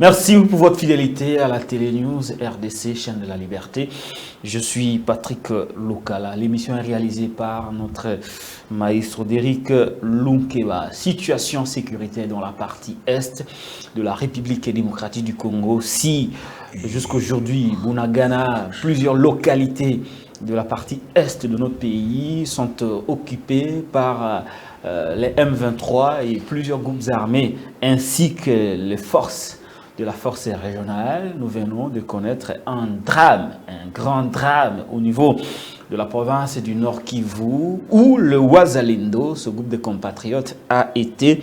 Merci pour votre fidélité à la Télé News RDC, chaîne de la liberté. Je suis Patrick Lokala. L'émission est réalisée par notre maestro Derrick Lunkeba. Situation sécuritaire dans la partie est de la République démocratique du Congo. Si jusqu'aujourd'hui, Bunagana, plusieurs localités de la partie est de notre pays sont occupées par les M23 et plusieurs groupes armés ainsi que les forces de la force régionale, nous venons de connaître un drame, un grand drame au niveau de la province du Nord Kivu, où le Wazalendo, ce groupe de compatriotes, a été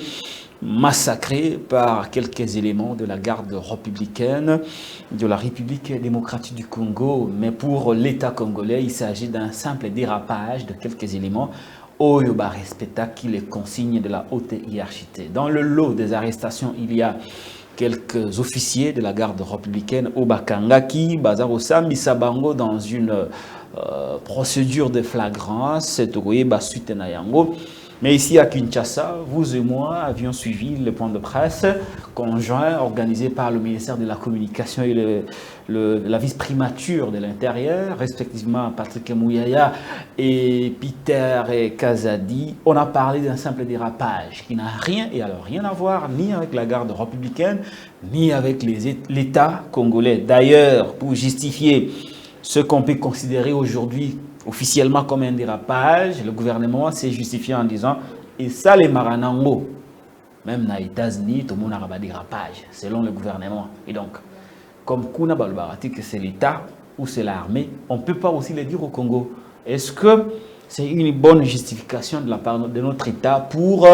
massacré par quelques éléments de la garde républicaine de la République démocratique du Congo. Mais pour l'État congolais, il s'agit d'un simple dérapage de quelques éléments au Yoba respecta qui les consignes de la haute hiérarchie. Dans le lot des arrestations, il y a quelques officiers de la garde républicaine au Bakanga qui Bazar Misabango dans une procédure de flagrance. Mais ici à Kinshasa, vous et moi avions suivi le point de presse conjoint organisé par le ministère de la Communication et la vice-primature de l'Intérieur, respectivement Patrick Mouyaya et Peter Kazadi. On a parlé d'un simple dérapage qui n'a rien à voir ni avec la garde républicaine, ni avec l'État congolais. D'ailleurs, pour justifier ce qu'on peut considérer aujourd'hui officiellement comme un dérapage, le gouvernement s'est justifié en disant et ça les Maranango, même dans les États-Unis, tout le monde a un dérapage, selon le gouvernement. Et donc, comme Kuna Balbarati, que c'est l'État ou c'est l'armée, on ne peut pas aussi le dire au Congo. Est-ce que c'est une bonne justification de la part de notre État pour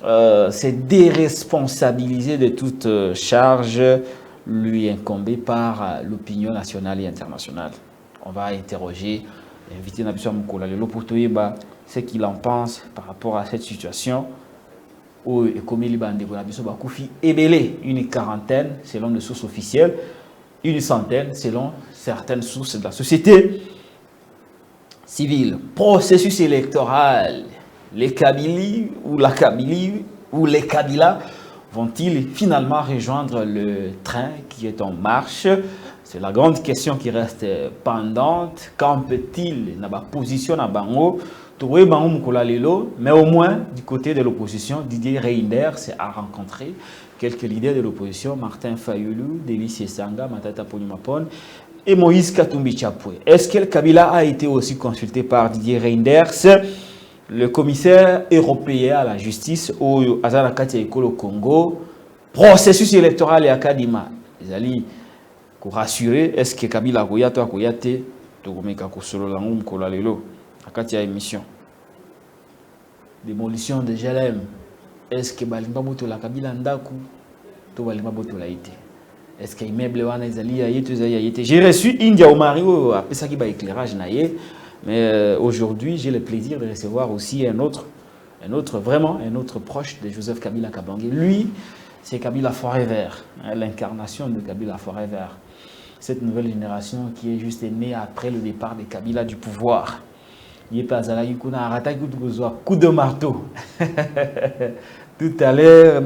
se déresponsabiliser de toute charge lui incombée par l'opinion nationale et internationale? On va interroger invité Nabiswa Mukola Lelo pour ce qu'il en pense par rapport à cette situation où comme il est belé une quarantaine selon les sources officielles, une centaine selon certaines sources de la société civile. Processus électoral, les Kabylie ou la Kabylie ou les Kabila vont-ils finalement rejoindre le train qui est en marche? C'est la grande question qui reste pendante. Qu'en peut-il dans la position à Bango? Mais au moins, du côté de l'opposition, Didier Reynders a rencontré quelques leaders de l'opposition, Martin Fayulu, Délice Sanga, Matata Ponimapon et Moïse Katumbi Chapwe. Est-ce que le Kabila a été aussi consulté par Didier Reynders, le commissaire européen à la justice au Azanakati Ekolo Congo? Processus électoral et Akadima. Pour rassurer, est-ce que Kabila Koyato a Koyate, Togomeka Kosolo Langum Kolalelo, Akatia émission. Démolition de GLM. Est-ce que Balimba Boto la Kabila Ndaku, to Balimba Boto la été? Est-ce que immeuble Wana Zali a été? J'ai reçu India au Mario, après ça qui va éclairage naïe, mais aujourd'hui j'ai le plaisir de recevoir aussi un autre proche de Joseph Kabila Kabange. Lui, c'est Kabila Forever, l'incarnation de Kabila Forever. Cette nouvelle génération qui est juste née après le départ de Kabila du pouvoir. Il est pas à coup de marteau. Tout à l'heure,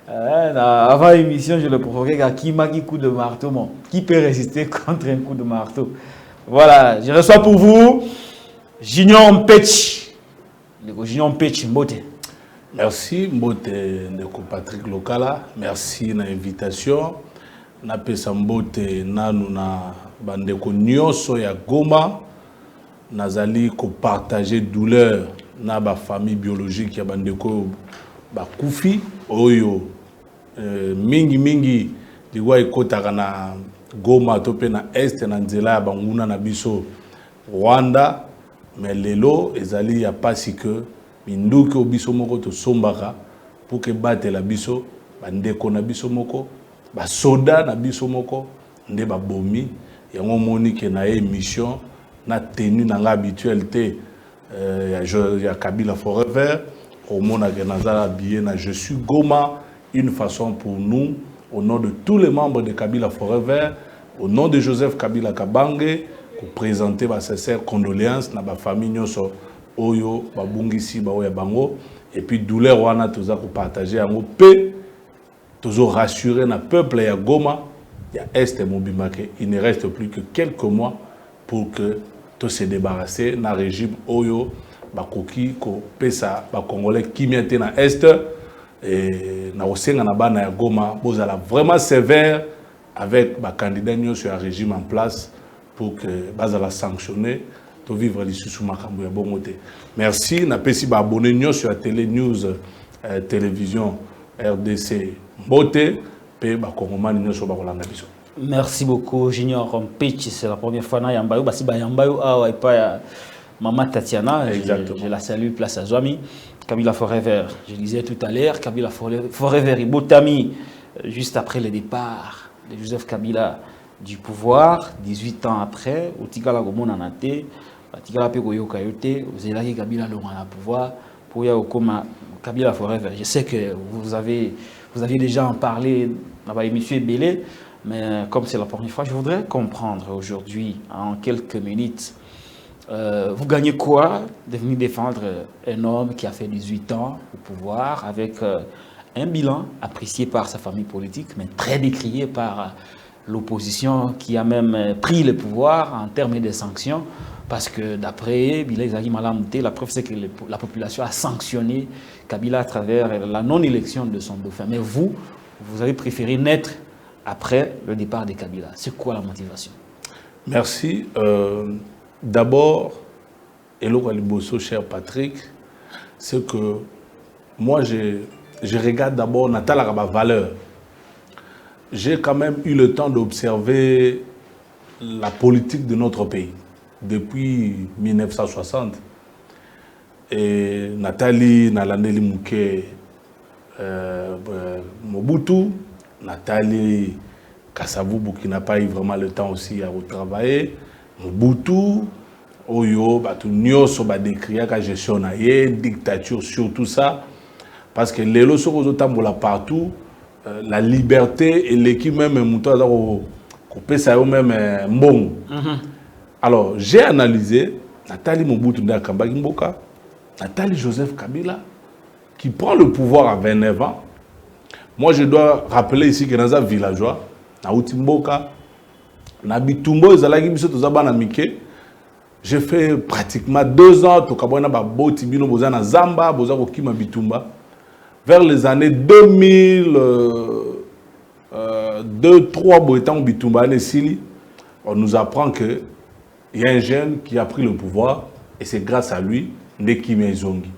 avant l'émission, je le provoquais à qui m'a dit coup de marteau. Qui peut résister contre un coup de marteau? Voilà, je reçois pour vous Junior Mpetch. Junior Mpetch, Mbote. Merci, Mbote de Patrick Lokala. Merci de l'invitation. Na pesa Mbote nanu na bandeko nyonso ya Goma. Nazali ko partager douleur na ba famille biologique ya bandeko ba kufi oyo mingi liwa ekotaka na Goma to pe na est na nzela ya banguna na biso Rwanda, mais lelo ezali ya pasi que minduki obiso moko to sombaka pour que bate la biso bandeko na biso moko ba soda na biso moko nde ba bomi yango moni ke na émission na tenue na habituelle te ya Kabila Forever au mona ke nazala habillé na je suis Goma, une façon pour nous au nom de tous les membres de Kabila Forever, au nom de Joseph Kabila Kabange pour présenter ma sincère condoléances na ba famille nyonso oyo babungisi ba oya bango et puis douleur wana toza ko partager yango pe toujours rassurer le peuple et à Goma, il y a Est et Mobimake. Il ne reste plus que quelques mois pour que tout se débarrasser d'un régime Oyo, Bakoki, Pesa, Congolais qui mientent dans Est et na osenga na bana ya Goma, bozala vraiment sévère avec les candidats sur un régime en place pour que bazala sanctionner pour vivre les sous makambo ya bongote. Merci, na pesi ba abonné sur la télé news télévision RDC Mbote pe ba kongomani nyoso ba kolanda biso. Merci beaucoup Junior Mpetch, c'est la première fois na yambayo basi ba yambayo awa epa ya Maman Tatiana, je la salue place à Zouami. Kabila Forever, je disais tout à l'heure, Kabila Forever Ibotami, juste après le départ de Joseph Kabila du pouvoir, 18 ans après, au Tigala Gomona Nate, au Tigala Pegoyo Kayote, au Zelaki Kabila Longana pouvoir, pour Yaokoma Kabila Forever. Je sais que vous aviez déjà en parlé dans l'émission Belé, mais comme c'est la première fois, je voudrais comprendre aujourd'hui, en quelques minutes, vous gagnez quoi de venir défendre un homme qui a fait 18 ans au pouvoir avec un bilan apprécié par sa famille politique, mais très décrié par l'opposition qui a même pris le pouvoir en termes de sanctions parce que d'après Bilal Zaghi Malamouté, la preuve c'est que la population a sanctionné Kabila à travers la non-élection de son dauphin. Mais vous avez préféré naître après le départ de Kabila. C'est quoi la motivation? Merci. D'abord, Eloko Aliboso, cher Patrick, c'est que moi, je regarde d'abord Natal Araba valeur. J'ai quand même eu le temps d'observer la politique de notre pays depuis 1960. Et Nathalie Nalandeli Mouké Mobutu, Nathalie Kassavou qui n'a pas eu vraiment le temps aussi à retravailler. Mobutu, Oyo, tout nyoso ba décrire la gestion naie, dictature sur tout ça, parce que les lois sont tambola partout, la liberté et l'équipe même mouton coupé ça même bon. Alors j'ai analysé Nathalie Mobutu Ndakamba Mboka, Nathalie Joseph Kabila qui prend le pouvoir à 29 ans. Moi je dois rappeler ici que dans un villageois, na Utimboka na bitumbo ezalaki biso tozabana mike. J'ai fait pratiquement 2 ans to kabona ba boti bino boza na Zamba boza ko kima bitumba. Vers les années 2002-3 boetan bitumba ne sili, on nous apprend que il y a un jeune qui a pris le pouvoir et c'est grâce à lui Ndeki Mezongi.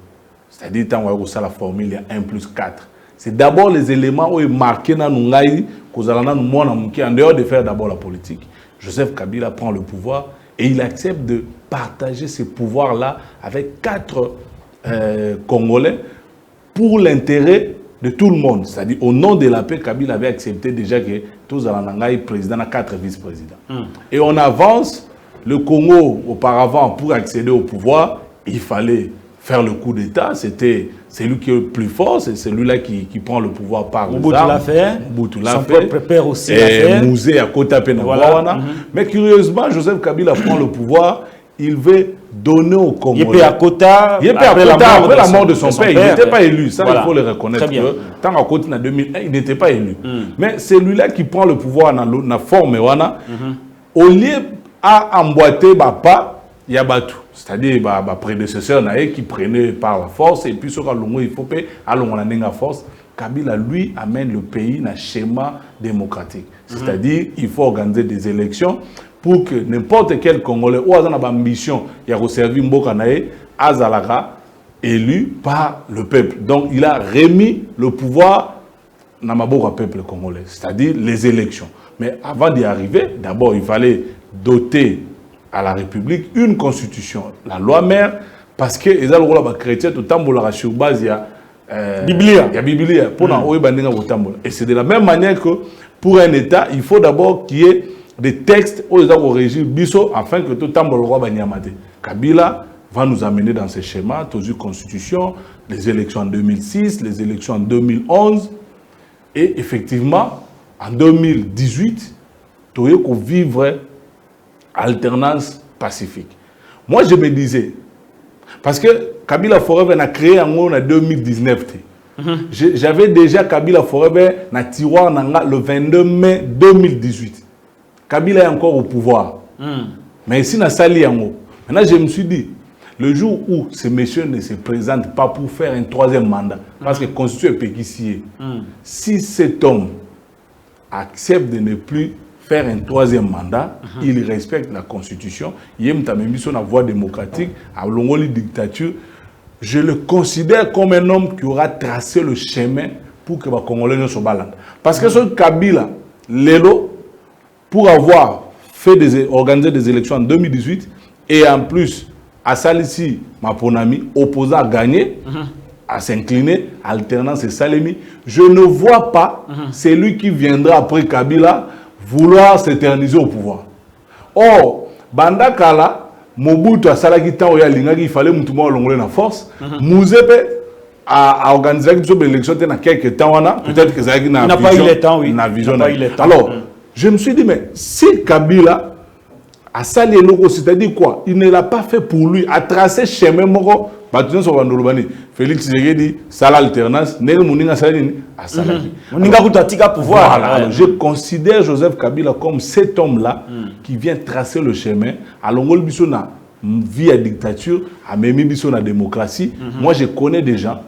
C'est-à-dire tant on a la formule il y a 1+4. C'est d'abord les éléments où est marqué dans nous ngai kozalana nous mona muki en dehors de faire d'abord la politique. Joseph Kabila prend le pouvoir et il accepte de partager ce pouvoir-là avec 4 Congolais pour l'intérêt de tout le monde. C'est-à-dire au nom de la paix, Kabila avait accepté déjà que tous les présidents à 4 vice-présidents. Et on avance, le Congo auparavant pour accéder au pouvoir, il fallait faire le coup d'État, c'est lui qui est le plus fort, c'est celui-là qui prend le pouvoir par les armes. l'a fait, son propre père aussi l'a fait. Mouzé à Kota Penawana. Mais curieusement, Joseph Kabila prend le pouvoir, il veut donner au Congolais. Il est à Kota, après la mort de son père. Il n'était pas élu, ça il faut le reconnaître. Tant à Kota en 2001, il n'était pas élu. Mais c'est lui-là qui prend le pouvoir dans la forme. Au lieu à emboîter pas, il y a Batou. C'est-à-dire ma prédécesseur qui prenait par la force et puis sur il faut la force. Kabila lui amène le pays dans un schéma démocratique. C'est-à-dire il faut organiser des élections pour que n'importe quel Congolais ou a ambition il a servi Mboka nae azalaka élu par le peuple. Donc il a remis le pouvoir dans le peuple congolais, c'est-à-dire les élections. Mais avant d'y arriver, d'abord il fallait doter à la République une constitution, la loi mère, parce que les chrétiens tout le sur base il y a Biblia, et c'est de la même manière que pour un État, il faut d'abord qu'il y ait des textes où les régir biso afin que tout le roi Banyamate. Kabila va nous amener dans ces schémas, toutes les constitutions, les élections en 2006, les élections en 2011, et effectivement en 2018, tout le monde vivre alternance pacifique. Moi, je me disais, parce que Kabila Forever a créé en 2019, J'avais déjà Kabila Forever na tiroir nanga le 22 mai 2018. Kabila est encore au pouvoir. Mais ici, na sali yango. Maintenant, je me suis dit, le jour où ce monsieur ne se présente pas pour faire un troisième mandat, parce que la Constitution est péquicier, si cet homme accepte de ne plus faire un troisième mandat, il respecte la Constitution, il aime même sur la voie démocratique, à l'ongoli dictature, je le considère comme un homme qui aura tracé le chemin pour que les Congolais ne soient pas. Parce que ce Kabila, Lelo, pour avoir organisé des élections en 2018, et en plus, à Salissi, Maponami, opposé à gagner, à s'incliner, alternance et Salemi, je ne vois pas celui qui viendra après Kabila vouloir s'éterniser au pouvoir. Or, Bandakala, Mobutu a Salaki il fallait Moutouma Longolé la force. Mouzepe a organisé l'élection il y a quelques temps. Peut-être que ça n'a pas eu le temps, oui. Alors, je me suis dit, mais si Kabila a sali Loko, c'est-à-dire quoi? Il ne l'a pas fait pour lui, a tracé chemin Moko, Félix Tshisekedi, Sala alternance, Nel Mouninga Salini, à Salaki. Mouninga Koutatika pouvoir. Voilà, je considère Joseph Kabila comme cet homme-là qui vient tracer le chemin. À l'ongol Bissona, vie à dictature, à Memi Bissona démocratie. Moi, je connais des gens.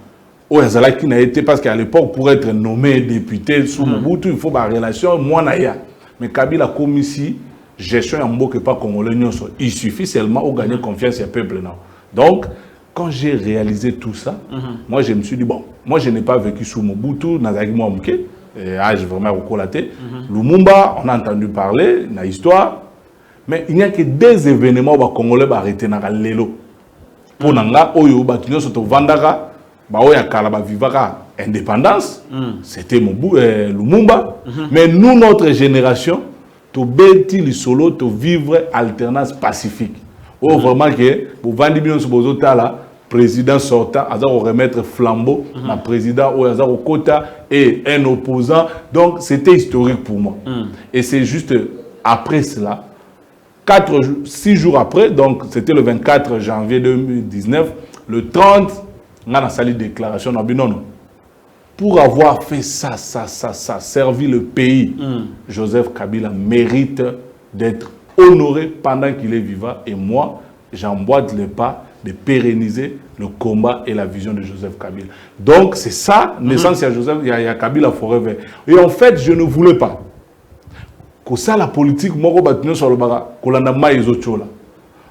Oh, Zala qui n'a été, parce qu'à l'époque, pour être nommé député sous Mobutu, il faut une relation, moi, Naya. Mais Kabila, comme ici, gestion en mot que pas congolais, il suffit seulement de gagner confiance du peuple. Donc, quand j'ai réalisé tout ça, moi je me suis dit, bon, moi je n'ai pas vécu sous Mobutu, Nazaki Mouamke, j'ai vraiment recolaté. Lumumba, on a entendu parler, dans l'histoire, mais il n'y a que des événements où les Congolais vont arrêter dans Lelo. Pour Nanga, Oyo, Batinyo, Soto Vandaka, Oya Kalaba Vivaka, indépendance, c'était Lumumba. Mais nous, notre génération, tu bêtis le solo, tu vivre alternance pacifique. Oh, vraiment que pour vendre bien ce président sortant, à remettre flambeau, un président au quota et un opposant. Donc c'était historique pour moi. Et c'est juste après cela, 6 jours après, donc c'était le 24 janvier 2019, le 30, on a sali déclaration. Non. Pour avoir fait ça, servi le pays, Joseph Kabila mérite d'être honoré pendant qu'il est vivant. Et moi, j'emboîte le pas de pérenniser le combat et la vision de Joseph Kabila. Donc, c'est ça, naissance à Joseph, il y a Kabila Forever. Et en fait, je ne voulais pas que ça, la politique,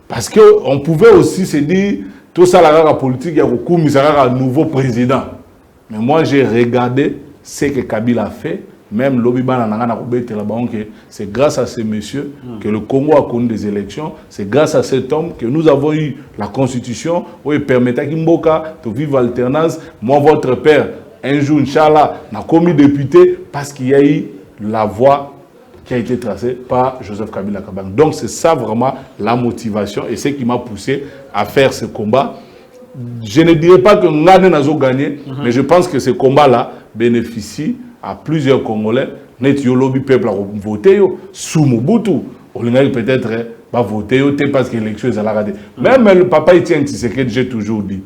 parce qu'on pouvait aussi se dire, tout ça, la politique, il y a un nouveau président. Mais moi, j'ai regardé ce que Kabila a fait. Même c'est grâce à ces messieurs que le Congo a connu des élections. C'est grâce à cet homme que nous avons eu la constitution où il permettait à Kimboka de vivre alternance. Moi, votre père, un jour, Inch'Allah, n'a commis député parce qu'il y a eu la voie qui a été tracée par Joseph Kabila Kabange. Donc, c'est ça vraiment la motivation et ce qui m'a poussé à faire ce combat. Je ne dirais pas que nous avons gagné, mais je pense que ce combat-là bénéficie à plusieurs Congolais. Net yolobi peuple a voté sous Mobutu. On peut-être va voter parce que l'élection est à la radée. Même le papa Etienne Tshisekedi, j'ai toujours dit,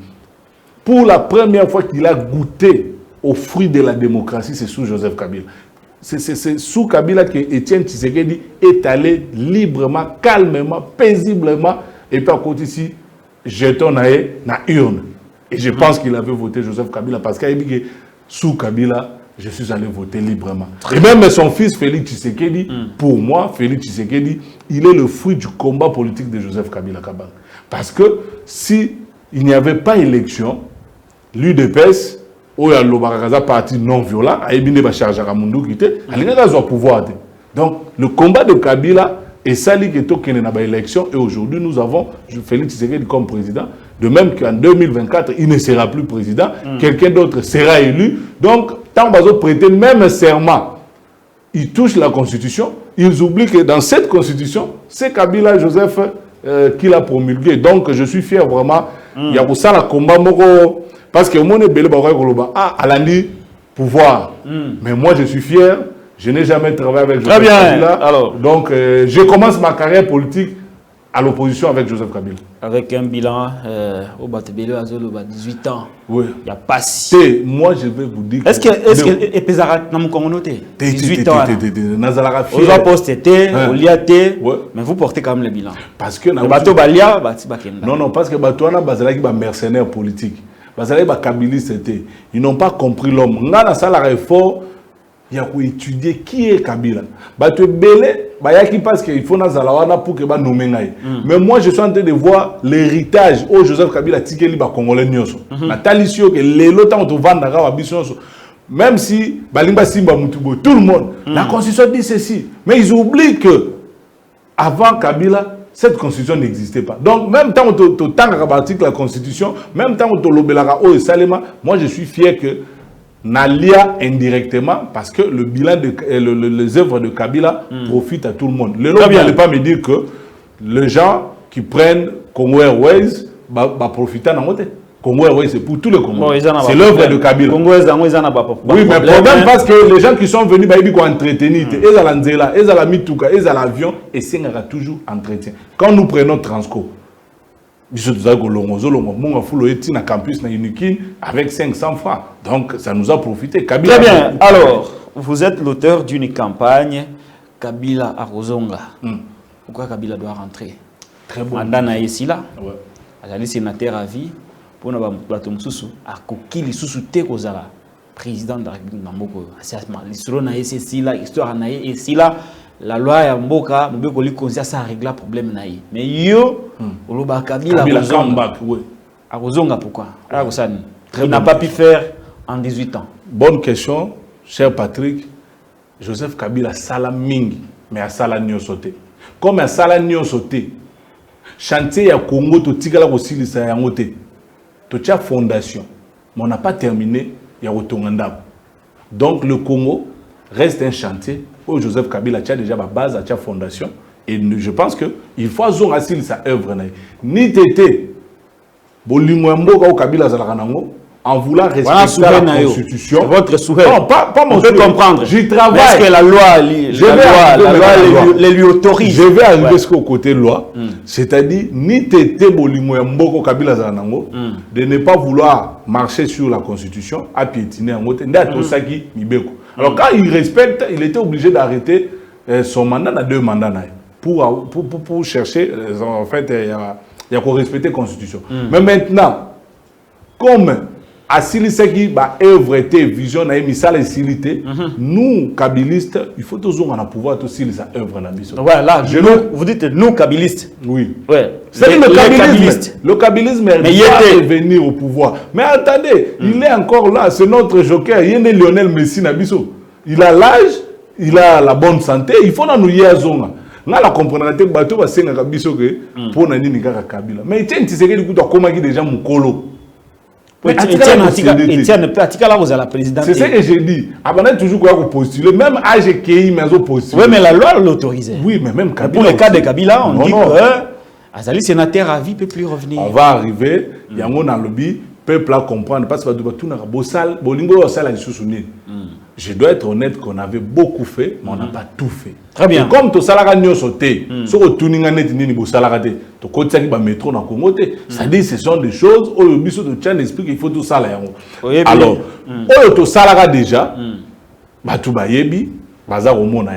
pour la première fois qu'il a goûté aux fruits de la démocratie, c'est sous Joseph Kabila. C'est sous Kabila que Etienne Tshisekedi est allé librement, calmement, paisiblement, et puis à côté ici, jeton na urne. Et je pense qu'il avait voté Joseph Kabila parce qu'il a dit que sous Kabila, je suis allé voter librement. Et même son fils Félix Tshisekedi, pour moi, Félix Tshisekedi, il est le fruit du combat politique de Joseph Kabila Kabange. Parce que si il n'y avait pas élection, l'UDPS, où il y a le parti non violent, il y a charge à Ramundu qui était, il y a un pouvoir. Donc, le combat de Kabila est sali que tout qu'il y a une élection. Et aujourd'hui, nous avons Félix Tshisekedi comme président. De même qu'en 2024, il ne sera plus président. Quelqu'un d'autre sera élu. Donc, tant qu'ils prêter même serment, ils touchent la Constitution. Ils oublient que dans cette Constitution, c'est Kabila Joseph qui l'a promulgué. Donc, je suis fier vraiment. Il y a pour ça le combat. Parce que mon est Alandi, pouvoir. Mais moi, je suis fier. Je n'ai jamais travaillé avec Joseph Kabila. Alors. Donc, je commence ma carrière politique à l'opposition avec Joseph Kabila. Avec un bilan au Batebele Azolo 18 ans. Oui. Il n'y a pas si. Moi, je vais vous dire. Est-ce que Epezara n'a pas noté 18 ans. Nazala Vous avez posté, vous liate, mais vous portez quand même le bilan. Parce que. Le bateau Balia, non, parce que Batouana Bazalaki est mercenaire politique. Bazalaki est kabiliste. Ils n'ont pas compris l'homme. On a la réforme. Il y a étudier qui est Kabila. Bateau Belé, parce qu'il faut Nazalawana pour que nommer. Mais moi, je suis en train de voir l'héritage où Joseph Kabila tikeli ba Congolais nyoso. Na talisio que les lots ont vendu à Bisonso. Même si Balimba Simba Mutubo, tout le monde, la constitution dit ceci. Mais ils oublient que avant Kabila, cette constitution n'existait pas. Donc, même temps où tu as la constitution, même temps où tu as l'obélara au Salema, moi je suis fier que Nalia indirectement, parce que le bilan les œuvres de Kabila profitent à tout le monde. Le lobby n'allait pas me dire que les gens qui prennent Congo Airways va profiter à côté. Congo Airways, c'est pour tous les Congolais. C'est l'œuvre de Kabila. Oui, mais le problème, parce que les gens qui sont venus, ils vont entretenir. Ils ont l'Anzela, ils ont la Mituka, ils ont l'avion, et c'est toujours entretien. Quand nous prenons Transco, campus avec 500 francs. Donc, ça nous a profité. Kabila. Très bien. Alors, vous êtes l'auteur d'une campagne Kabila à Rozonga. Pourquoi Kabila doit rentrer? Très bon. Mandana Yesila. Azali sénateur à vie. Pour nous, Batomsusu, à Kokili Susu Kozala, président de la République Namoko. L'histoire na Yesila, l'histoire na Yesila. La loi ya mboka mbeko li konsia ça régler le problème naï mais yo oloba Kabila à Rozonga pourquoi il n'a pas pu faire en 18 ans. Bonne question cher Patrick. Joseph Kabila sala mingi mais a sala nyosote comme a sala nyosote chantier ya Congo to tikala ko silisa ya ngote to tia fondation mais on n'a pas terminé ya rotonganda. Donc le Congo reste un chantier où Joseph Kabila a déjà la base, a la fondation. Et je pense qu'il faut assurer sa œuvre. Ni tété, en voulant respecter la Constitution. Votre souhait. Non, pas mon souhait. On peut comprendre. J'y travaille. Est-ce que la loi les lui autorise? Je vais arriver jusqu'au côté loi. C'est-à-dire, ni tété, Kabila Zaranango, de ne pas vouloir marcher sur la Constitution, à piétiner en côté. Alors quand il respecte, il était obligé d'arrêter son mandat dans 2 mandats pour chercher, en fait, il y a qu'on respecter la Constitution. Mais maintenant, comme Asiliseki œuvre était vision na misala isilité, nous kabilistes, il faut toujours en pouvoir aussi les œuvres na biso. Ouais, là, vous dites nous kabilistes. Oui. Ouais. C'est le kabilisme doit venir au pouvoir. Mais attendez, il est encore là, c'est notre joker, il est Lionel Messi na biso. Il a l'âge, il a la bonne santé, il faut nous y aller. Nga la comprendre que bateau va senga biso que pour na nini kaka Kabila. Mais tiens, tu sais que du coup tu as comment déjà mukolo. C'est ce que j'ai dit. Avant toujours qu'on postuler, même AGKI, mais on postule. Oui, mais la loi l'autorisait. Oui, mais même Kabila. Pour le cas de Kabila, on dit que Azali sénateur à vie ne peut plus revenir. On va arriver, il y a un lobby, peuple à comprendre, parce que tout le monde je dois être honnête qu'on avait beaucoup fait, mais on n'a pas tout fait. Très bien. Et comme tout ça, on a sauté. Si on a tout fait, to côté qui va métro dans Congo, c'est-à-dire ce sont des choses où le biso de tient l'esprit qu'il faut tout ça là. Alors, tout ça là déjà, tout bayebi, bazar au monde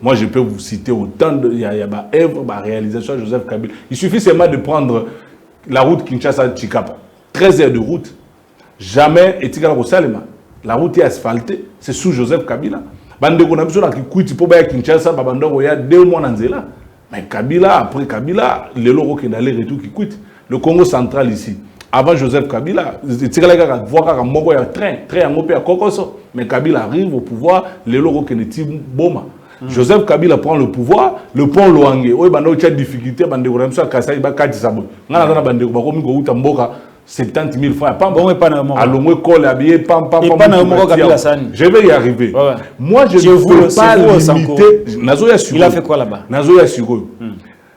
moi je peux vous citer autant de il y a œuvre, réalisation de Joseph Kabila. Il suffit seulement de prendre la route Kinshasa-Chikapa, 13 heures de route, jamais etikala ko salema. La route est asphaltée, c'est sous Joseph Kabila. Bande qu'on a besoin de quitter pour aller à Kinshasa, il y a 2 mois dans Zela. Mais Kabila, après Kabila, les locaux qui n'allaient retour qui quittent. Le Congo central ici. Avant Joseph Kabila, il y a un train à Kokoso. Mais Kabila arrive au pouvoir, les locaux qui n'étaient Boma. Joseph Kabila prend le pouvoir, le pont Loangé. Oui, il y a des difficultés, il y a des Kassai, il y a des Sabo. Il y a des 70 000 francs. Je vais y arriver. Moi, je ne veux pas limiter. Il a fait quoi là-bas?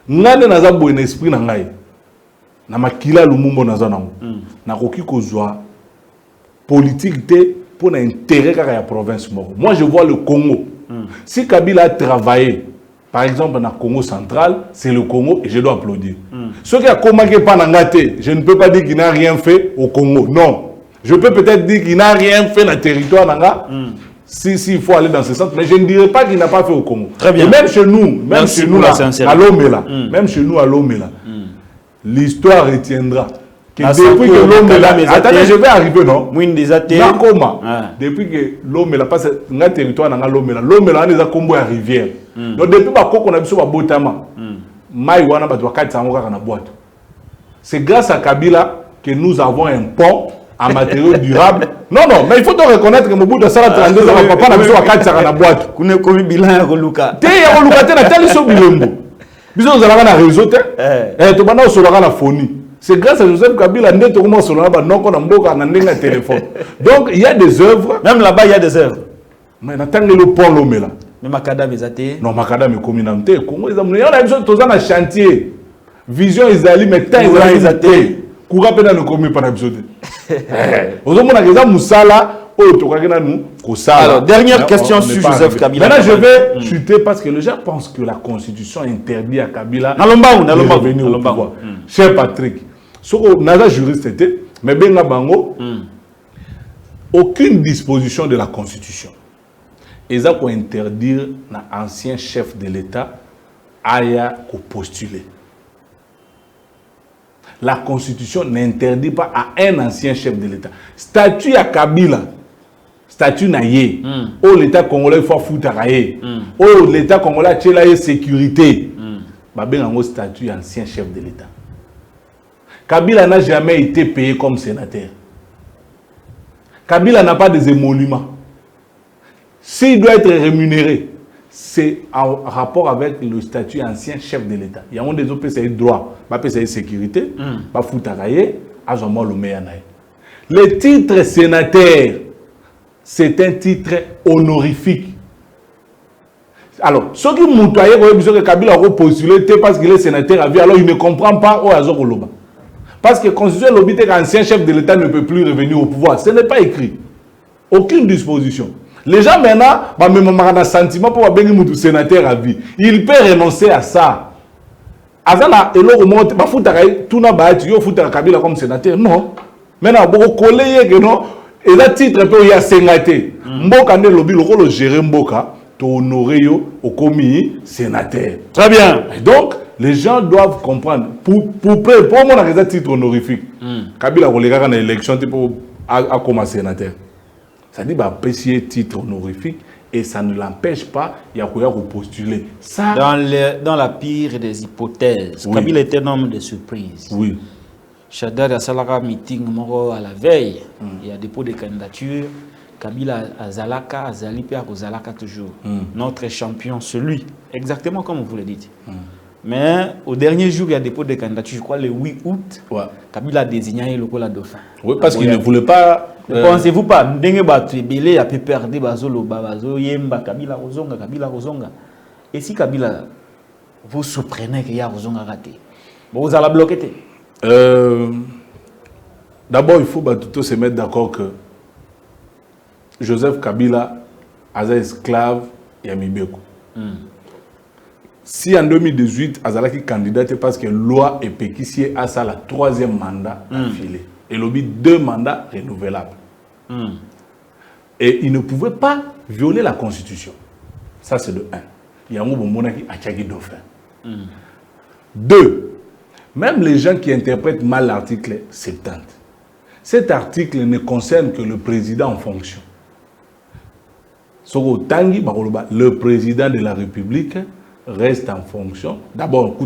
Ngane naza bo esprit na ngai na makila lumumbo naza nango na koki kozwa politique te pour na intérêt kaka ya province moko. Moi je vois le Congo. Si Kabila a travaillé Par exemple, dans le Congo central, c'est le Congo et je dois applaudir. Ce qui a commencé par Nangaté, je ne peux pas dire qu'il n'a rien fait au Congo. Non. Je peux peut-être dire qu'il n'a rien fait dans le territoire Nanga. Si il faut aller dans ce sens, mais je ne dirais pas qu'il n'a pas fait au Congo. Très bien. Et même chez nous, à Lomela, même chez nous à Lomela, l'histoire retiendra. Depuis que Lomela, attendez, je vais arriver, non? Depuis que Lomela, parce que dans le territoire Nanga Lomela, Lomela, on a combo à rivière. Donc depuis qu'on a besoin de Botama, Maïwana Batwa Katsangoka na boîte. C'est grâce à Kabila que nous avons un pont en matériaux durables. Non, non, mais il faut reconnaître que Mobutu Sala 32 ans, papa n'a besoin de 4 na boîte. Vous n'avez commis bilan à Roluka. T'es à Roluka, t'es à tel sur Bilombo. Bisous, vous allez dans réseau, t'es. Tu vas sur la phonie. C'est grâce à Joseph Kabila, nous avons sur la téléphone. Donc, il y a des œuvres. Même là-bas, il y a des œuvres. Mais on attend le pont Lomela. Mais Makadam est athée. Non, Makadam est communauté. Congo, ils ont besoin de chantier. Vision Isali, mais tant ils ont athée. Koura pena ne commis par l'épisode. Aux hommes, on a déjà Moussala. Alors, dernière question sur Joseph Kabila. Maintenant, je vais chuter parce que les gens pensent que la constitution interdit à Kabila de revenir au pouvoir. Cher Patrick, ce qu'on a juriste était, mais Benga Bango, aucune disposition de la constitution. Ils ont interdire l'ancien chef de l'État à postuler. La constitution n'interdit pas à un ancien chef de l'État. Statut à Kabila, statut naïe. Oh, l'État congolais faut foutre à oh, l'État congolais a la sécurité. Ben en statut ancien chef de l'État. Kabila n'a jamais été payé comme sénateur. Kabila n'a pas des émoluments. S'il doit être rémunéré, c'est en rapport avec le statut ancien chef de l'État. Il y a des autres PCI droit, PCI sécurité, le titre sénateur, c'est un titre honorifique. Alors, ceux qui m'ont dit que Kabila a postulé parce qu'il est sénateur à vie, alors il ne comprend pas où Azokoloba. Parce que constitution l'obité qu'ancien chef de l'État ne peut plus revenir au pouvoir. Ce n'est pas écrit. Aucune disposition. Les gens maintenant, même un sentiment pour un sénateur à vie. Il peut renoncer à ça. Azana, et l'autre monte, bah foutre tout n'a pas été, foutre Kabila comme sénateur. Non. Maintenant, beaucoup collègues que non, et là titre peut y a sénaté. Mboka ne lobby le gérer Mboka, to honorer yo au commis sénateur. Très bien. Et donc, les gens doivent comprendre. Pour moi, on a titre honorifique. Kabila a une élection comme sénateur. Ça dit bah pécier titre honorifique et ça ne l'empêche pas de postuler. Ça dans la pire des hypothèses, oui. Kabila était un homme de surprise. Oui. Chadar a Salara meeting à la veille, il y a dépôt de candidature. Kabila à Zalaka, à Zalipé à Zalaka toujours. Notre champion, celui, exactement comme vous le dites. Mais au dernier jour, il y a dépôt de candidature, je crois le 8 août, ouais. Kabila a désigné le dauphin. Oui, parce qu'il ne voulait pas. Ne pensez-vous pas, Ndenge Batu Belé a pu perdre Bazolo, Babazo, Yemba, Kabila Rozonga, Kabila Rozonga. Et si Kabila, vous surprenez qu'il y a Rozonga raté, bon, vous allez bloquer. D'abord, il faut tout se mettre d'accord que Joseph Kabila a été esclave et Amibeko. Si en 2018, Azalaki candidaté parce que loi et péquissier a ça la 3e mandat affilé. Et lobby 2 mandats renouvelables. Et il ne pouvait pas violer la constitution. Ça c'est de 1. Il y a un monarque à Tchagi Dauphin. 2. Même les gens qui interprètent mal l'article 70. Cet article ne concerne que le président en fonction. Le président de la République reste en fonction. D'abord,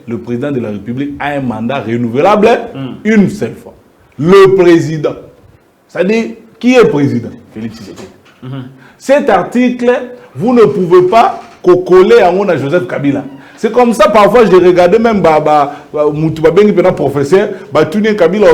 le président de la République a un mandat renouvelable une seule fois. Le président. C'est-à-dire, qui est président? Félix Tshisekedi. Cet article, vous ne pouvez pas coller à Joseph Kabila. C'est comme ça, parfois, je regardais même professeur, Kabila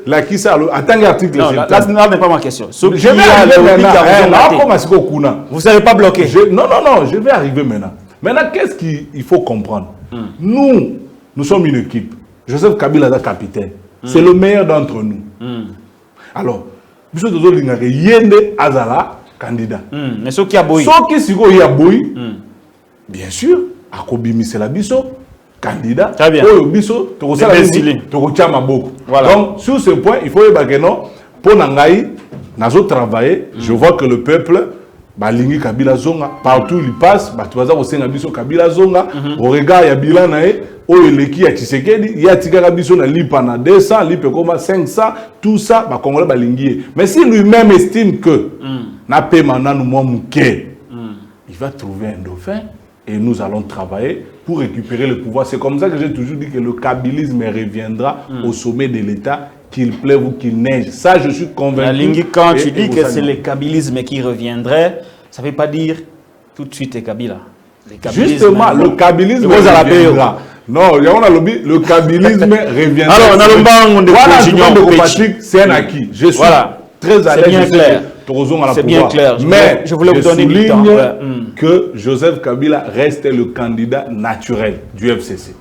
la qui ça, en tant qu'article. Non, là, ce n'est pas ma question. Je vais arriver maintenant. Vous ne savez pas bloquer. Non, je vais arriver maintenant. Maintenant, qu'est-ce qu'il faut comprendre? Nous sommes une équipe. Joseph Kabila est capitaine. C'est le meilleur d'entre nous. Alors, M. Dozo Lingare, Yende Azala, candidat. Mais ce qui a boui. Ce qui a boui, bien sûr, akobimisa la biso candidat. Très bien. Oyo biso tokosala tokotia maboko. Voilà. Donc sur ce point, il faut que non pour nangai nazo travailler, je vois que le peuple balingi Kabila zonga partout il passe, batuaza kosenga biso Kabila zonga, au regard ya bilan nae oyo leki ya Tshisekedi, ya tika biso na lipa na 200, lipe comme 500, tout ça ba congolais balingi. Mais si lui-même estime que na paiement na nous moi muké, il va trouver un dauphin et nous allons travailler pour récupérer le pouvoir. C'est comme ça que j'ai toujours dit que le kabylisme reviendra au sommet de l'État, qu'il pleuve ou qu'il neige. Ça, je suis convaincu. Quand tu dis que c'est le kabylisme qui reviendrait, ça ne veut pas dire tout de suite Kabila. Justement, le kabylisme reviendra. Non, le kabylisme reviendra. Alors, on a le c'est un acquis. Je suis très à l'aise. C'est bien clair. C'est bien clair. Mais je voulais vous donner du temps. Que Joseph Kabila reste le candidat naturel du FCC.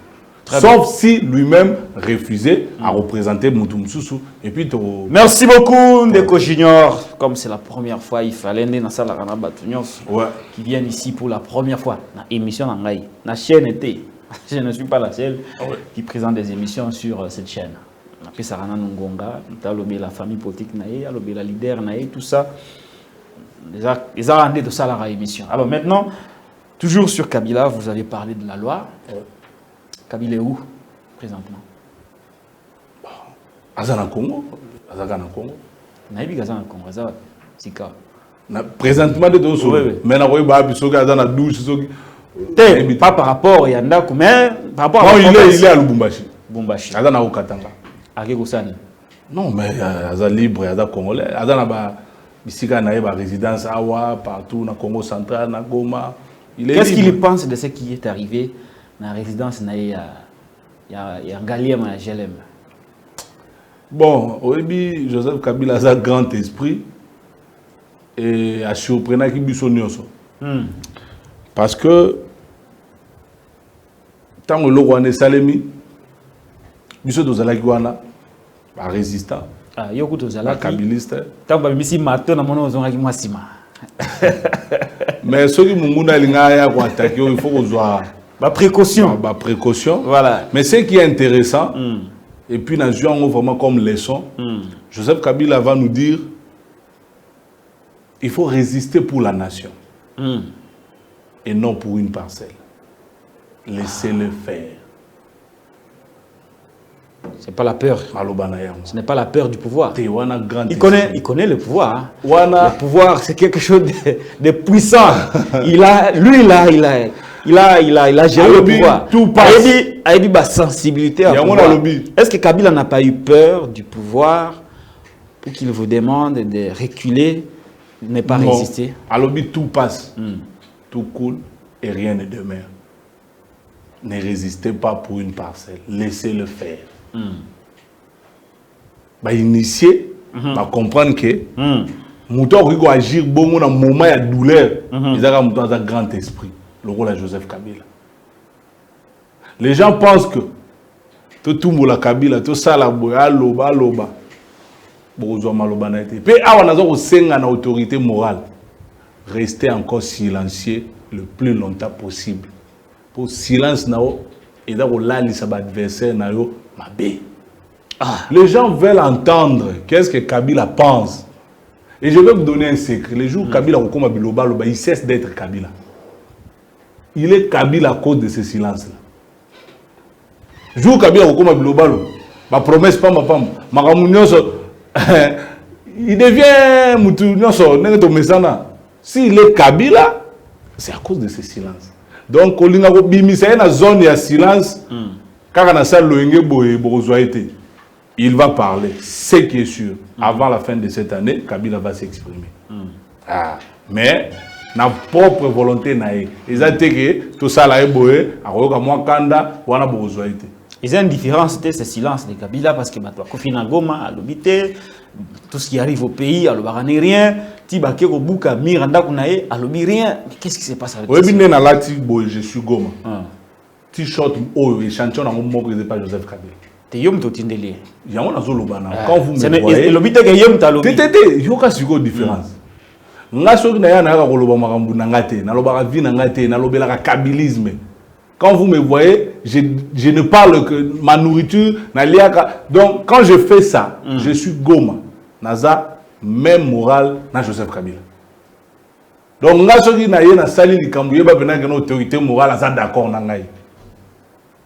Sauf si lui-même refusait à représenter Moutoum Soussou. Et puis, merci beaucoup, Ndeko Junior. Comme c'est la première fois, il fallait que qui viennent ici pour la première fois. Dans l'émission Nangaï. La chaîne était. Je ne suis pas la seule qui présente des émissions sur cette chaîne. Après Sarana Nungonga, la famille politique, la leader, tout ça. Les a rendus de ça à la émission. Alors maintenant, toujours sur Kabila, vous avez parlé de la loi. Kabila est où présentement? Azana Congo. Azana Congo. Naïbi Azana Congo. Azana Sika. Présentement de tous. Mais na koy ba biso Azana douche soki. Pas par rapport à Yandakou, mais par rapport à. Non, il est à Lubumbashi. Lubumbashi. Azana au Katanga. Ake Kosani. Non, mais Azana libre, Azana congolais. Azana ba bisika na ba résidence awa partout na Congo central, na Goma. Qu'est-ce qu'il pense de ce qui est arrivé? La résidence il y a un Galiem à GLM. Bon, au début, Joseph Kabila a un grand esprit et a surprenant qui biso nyonso. Parce que tant que le roi est salemi, biso dozala ki wana ba résistant. Ah, yoko dozala kabiliste. Tant ba misi mato na mono ozonga ki mwasima. Mais ceux qui munguna linga ya ko attaquer, il faut qu'on soit précaution. Précaution. Voilà. Mais ce qui est intéressant, et puis nous jouons vraiment comme leçon, Joseph Kabila va nous dire il faut résister pour la nation et non pour une parcelle. Laissez-le faire. Ce n'est pas la peur. Ce n'est pas la peur du pouvoir. Il connaît le pouvoir. Le pouvoir, c'est quelque chose de puissant. Il a géré le pouvoir. Tout passe. Il a dit sensibilité à pouvoir. Est-ce que Kabila n'a pas eu peur du pouvoir pour qu'il vous demande de reculer, de ne pas résister? À l'objet, tout passe. Tout coule et rien ne demeure. Ne résistez pas pour une parcelle. Laissez-le faire. Initier, comprendre que Mouton qui agir bon dans un moment de douleur, ils ont un grand esprit. Le rôle de Joseph Kabila. Les gens pensent que tout le monde Kabila, tout ça, loba. Puis, on a une autorité morale. Restez encore silencieux le plus longtemps possible. Pour silence, et dans l'adversaire, les gens veulent entendre qu'est-ce que Kabila pense. Et je vais vous donner un secret. Les jours où Kabila il cesse d'être Kabila. Il est Kabila à cause de ce silence-là. Le jour où Kabila ma promesse pas ma femme, il devient s'il est Kabila, c'est à cause de ce silence. Donc, il y a une zone de silence. Il va parler. Ce qui est sûr, avant la fin de cette année, Kabila va s'exprimer. Mais, na propre volonté, ils ont dit que tout ça, il y a une différence, c'était ce silence de Kabila, parce que Kofi Nagoma a l'obité, tout ce qui arrive au pays, à l'obité, rien. Tibake Robuka, Miranda Kunae, à l'obité, rien. Qu'est-ce qui se passe avec ça? Je suis Goma. T-shirt, échantillon, on ne présente pas Joseph Kabila. Il y a une quand vous me voyez, il y a une différence. nga soki na ya na ka koloba makambu na ngate na lobaka vie na ngate na lobelaka kabylisme. Quand vous me voyez, je ne parle que ma nourriture na liaka. Donc quand je fais ça, je suis Goma. Naza même morale na Joseph Kabila. Donc nga soki na ye na sali likambu yeba bena que autorité morale ça d'accord na ngai.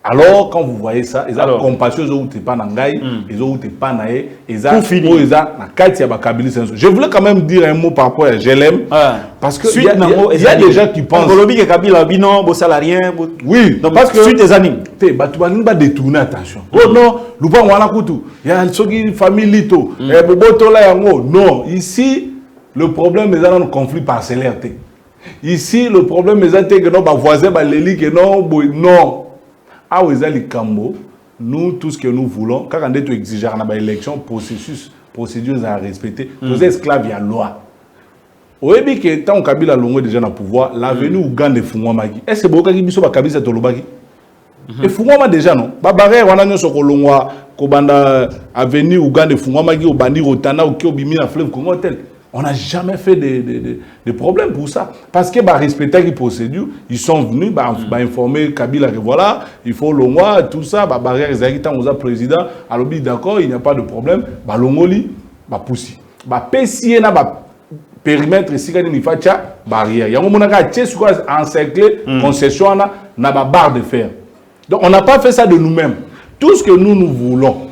Alors, quand vous voyez ça, ils ont compassion, ils ont pas n'angai, ils ont pas naé, ils ont na katia ba kabylisme. Je voulais quand même dire un mot par rapport à GLM, parce que il y a des gens qui pensent. Colombie que Kabila binon, beau salarien, oui, donc parce que suite des animes. Te batubanin ba détourner attention. Oh non, lupa wana kutu. Il y a soki famille lito, boboto la yango. Non, ici le problème est dans le conflit parcellaire. Ici le problème est que nos voisins ba leli que non. Ah, nous, tout ce que nous voulons, quand on est exigeant dans l'élection, procédures à respecter, nous esclaves, il y a loi. Au début, que tant Kabila Longo déjà dans le pouvoir, l'avenue Ouganda et Fungwamagi, est-ce que beaucoup de gens sont Kabila Tolobagi? Et Fungwama déjà non. Babaré, on a sur Kolongwa, Kobanda avenue Ouganda et Fungwamagi, au Bandi Rotana, au Kiobimi, à Fleuve Congo, tel. On n'a jamais fait de problème pour ça. Parce que respecter les procédures, ils sont venus informer Kabila que voilà, il faut l'ongwa, tout ça, barrière les président, alors d'accord, il n'y a pas de problème, l'ongoli, poussi. Pessi na périmètre ici quand il fait barrière. Il y a un moment où encerclé concession na barre de fer. Donc on n'a pas fait ça de nous-mêmes. Tout ce que nous voulons,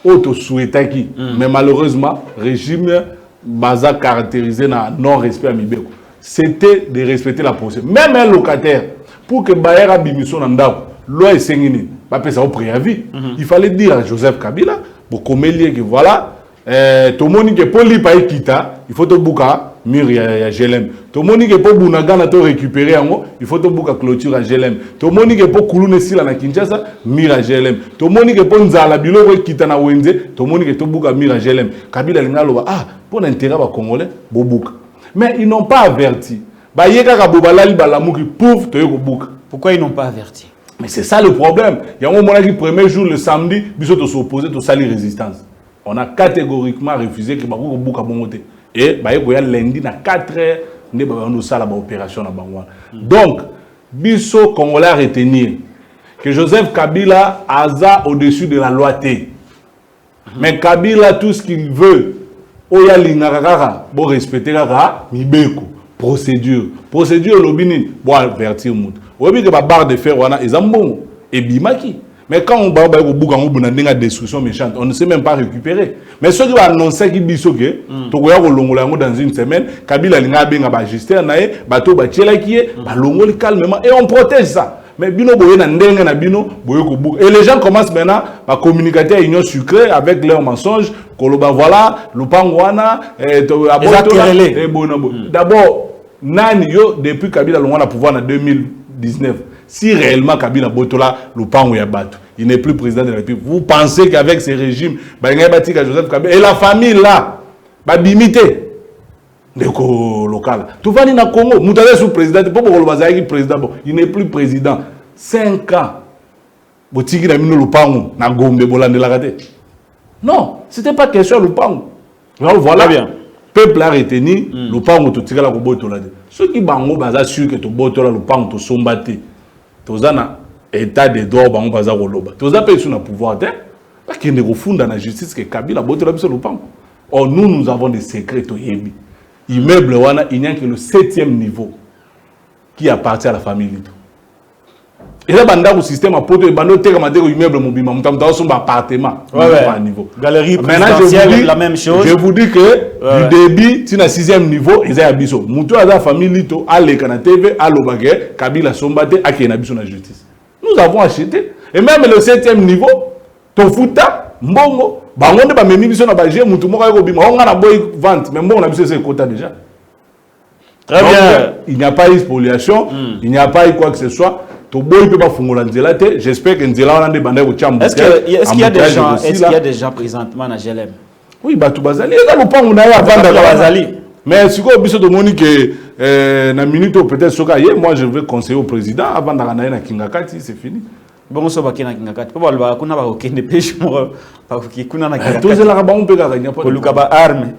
auto souhaiter qui, mais malheureusement, régime Baza caractérisé dans non-respect à Mibeko. C'était de respecter la procédure. Même un locataire, pour que Bayer a bimission dans l'eau, loi est saignée, au préavis. Il fallait dire à Joseph Kabila, pour qu'on que voilà, tout le monde qui est poli par Kita, il faut te bouca mur à GLM. Tout le monde qui est pour Bunaga to récupérer il faut te bouca clôture à GLM. Tout le monde qui est pour Kouloune Sila na Kinshasa, mur à GLM. Tout le monde qui est pour Nzala Bilo Kita na Wenze, tout le monde qui est pour bouca mur à GLM. Kabila Lingalo pour l'intérêt des Congolais, Bobouk. Mais ils n'ont pas averti. Pourquoi ils n'ont pas averti? Mais c'est ça le problème. Il y a un moment qui, premier jour, le samedi, ils sont opposés à la résistance. On a catégoriquement refusé que Bobouk a monté. Et il y a lundi, à 4 heures, nous avons une opération. Donc, Bisso Congolais a retenu que Joseph Kabila a au-dessus de la loi T. Mais Kabila, tout ce qu'il veut, Oya lingakaka bo respecter kaka mibeko procédure lobini bo avertir mutu obi ke ba barre de fer wana ezambongo et bimaki mais quand on ba ko buka ngo buna ndinga destruction méchante on ne sait même pas récupérer mais ceux qui va annoncer ki biso ke to ko ya ko longola ngo dans une semaine Kabila linga benga ba ajuster nae bato ba tchela kié ba longoli calmement et on protège ça. Mais bino boye na ndenga na bino boye ko bouc et les gens commencent maintenant à communiquer à union sucrée avec leurs mensonges koloba voilà lupangwana d'abord nani yo depuis Kabila longwana pouvoir en 2019 si réellement Kabila botola lupango ya bato il n'est plus président de la République vous pensez qu'avec ces régimes ba ngai batika Joseph Kabila et la famille là ba bimité local. Tout va na Congo, Moutade sous président, président, il n'est plus président. 5 ans. Botiki na mino lupango na Gombe bolande la raté. Non, c'était pas question lupango. Alors voilà bien. Peuple a retenu lupango to tika la ko botola. Ceux qui bango baza sûr que to botola lupango to sombate. Tozana état de droit bango baza koloba. Toza pe sur na pouvoir te. Parce qu'il ne refunda na justice que Kabila botola biso lupango. Or nous avons des secrets to yebi. Immeuble wana il n'y a que le 7e niveau qui appartient à la famille Lito. Et là banda au système à poto et bando teka mateko immeuble mobima mutamta son appartement à niveau. Galerie présidentielle la même chose. Je vous dis que du débit tina 6e niveau ils a biso. Muto à la famille Lito ale kana TV alobage Kabila sombate akena biso na justice. Nous avons acheté et même le 7e niveau tofuta mbongo bangonde ba memi biso na ba je mutu moko ko bima on na boy vente mais mbongo na biso c'est quota déjà. Très bien. Il n'y a pas eu spoliation, il n'y a pas eu quoi que ce soit. To boy peut pas fungola nzela te. J'espère que nzela on a des bandai au chambre. Est-ce qu'il y a des gens présentement na GLM? Oui, batu bazali eza lopango na ya vanda bazali. Mais si ko biso de monique na minute peut-être soka moi je vais conseiller au président avant d'arrêter na Kingakati, c'est fini. Bon, on se bat na kingakati. Papa alba kuna ba okende pêche mo ba kuna na kingakati. Tout c'est là ba on peut gagner pas. Koluka ba arme.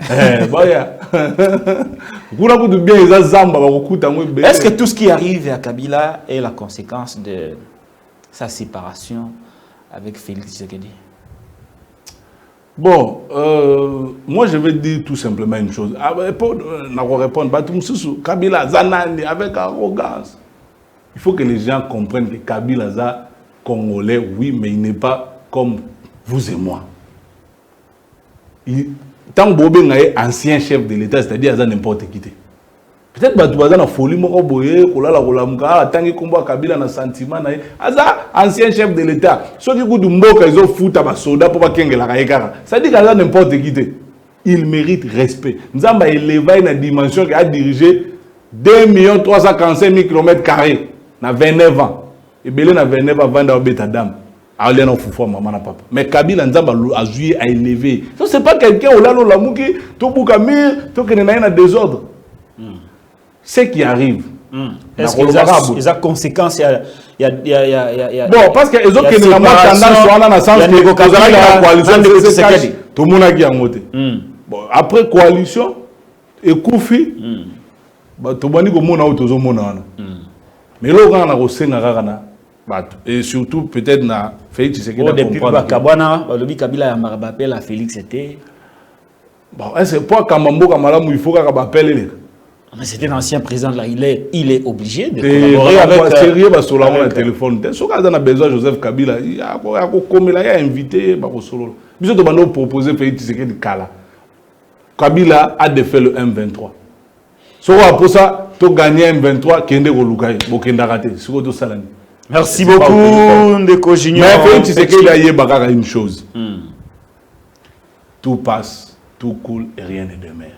Boya. Kuna ku bien les zamba ba kokuta ngo be. Est-ce que tout ce qui arrive à Kabila est la conséquence de sa séparation avec Félix Tshisekedi? Bon, moi je vais dire tout simplement une chose. Pour répondre, Kabila Zanani avec arrogance. Il faut que les gens comprennent que Kabila Za Congolais, oui, mais il n'est pas comme vous et moi. Tant que Bobé est ancien chef de l'État, c'est-à-dire qu'il n'importe qui. Peut-être que tu as une folie, tant que combat Kabila na sentiment, ancien chef de l'État. Ceux qui ont ils ont foutu à soda pour pas qu'il la caïkara. Ça dit qu'il a n'importe qui. Il mérite respect. Nous avons élevé une dimension qui a dirigé 2 345 000 km² dans 29 ans. Et Belé na 29 ans vendre au bétadam. Allez non fou maman na papa. Mais Kabila Nzamba a joué à élever. Ça c'est pas quelqu'un au lalo lamuki to bukamir to que na désordre. Ce qui arrive. Est-ce qu'il y a des conséquences? Il y a bon, parce que les autres qui n'ont pas tendance à dans le sens que la coalition, tout le monde a gagné. Bon, après coalition, et Koufi, tout le monde a gagné. Mais là, on a gagné. Et surtout, peut-être, Félix Tshisekedi a compris. Depuis Kabila a la Félix était. Bon, c'est pas Kamambo Kamala, il faut qu'il appelle. Mais c'était l'ancien président là, il est obligé de collaborer avec sérieux sur le téléphone. Si on a besoin de Joseph Kabila, il a invité Bakosolo. Nous avons proposé Félix Tshisekedi Kala. Kabila a défait le M23. Si on a pour ça, tu gagnes M23, Kende Golukai, Bokenda raté. Merci beaucoup, Ndeko Junior. Mais Félix Tshisekedi a dit une chose. Tout passe, tout coule et rien ne demeure.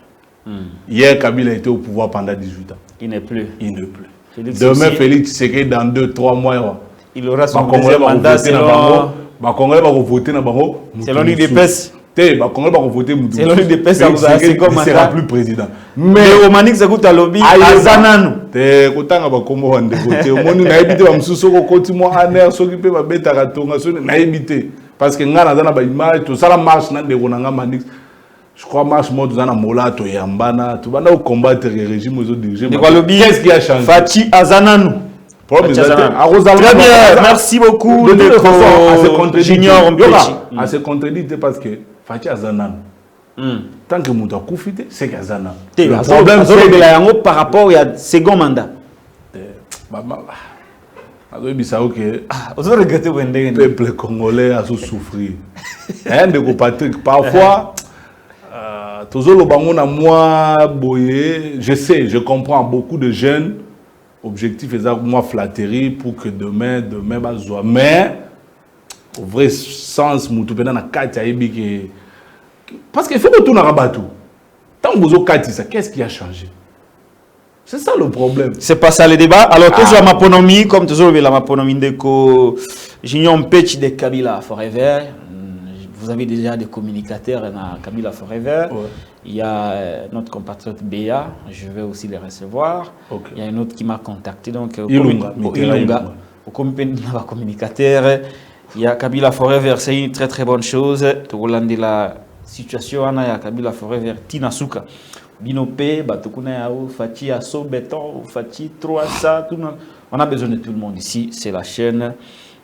Hier, Kabila était au pouvoir pendant 18 ans. Il n'est plus. Il n'est plus. Demain, Félix Tshisekedi, dans 2-3 mois, il aura son deuxième mandat selon l'UDPS. Selon l'UDPS, il ne sera plus président. Mais Romanik Zakuta Lobby, Azananu. Parce que je crois que dans Molato et Ambana, tu vas combattre le régime aux autres dirigeants. Qu'est-ce qui a changé? Fachi Azananou. Très bien, merci beaucoup. De toute façon, Junior, on se contredit parce que Fachi Azananou. Tant que Mouta Koufite, c'est qu'Azananou. Le problème, c'est par rapport au second mandat. Le peuple congolais a souffert. Parfois. Je sais, je comprends beaucoup de jeunes. Objectif est moi flatterie pour que demain mais au vrai sens, parce qu'il faut que tout n'arrête tout. Tant que vous avez ça, qu'est-ce qui a changé? C'est ça le problème. C'est pas ça le débat. Alors, toujours la maponomie, comme toujours la maponomie de Junior Mpetch de Kabila Forever. Vous avez déjà des communicateurs dans Kabila Forever. Ouais. Il y a notre compatriote Béa, je vais aussi les recevoir. Okay. Il y a un autre qui m'a contacté. Donc, Ilunga. Au communicateur, il y a Kabila Forever, c'est une très très bonne chose. Tout de la situation, il y a Kabila Forever, Tinasuka. Binopé, Batukuna, Fati, Asso, Béton, Fati, 3, ça, tout le monde. On a besoin de tout le monde ici. C'est la chaîne.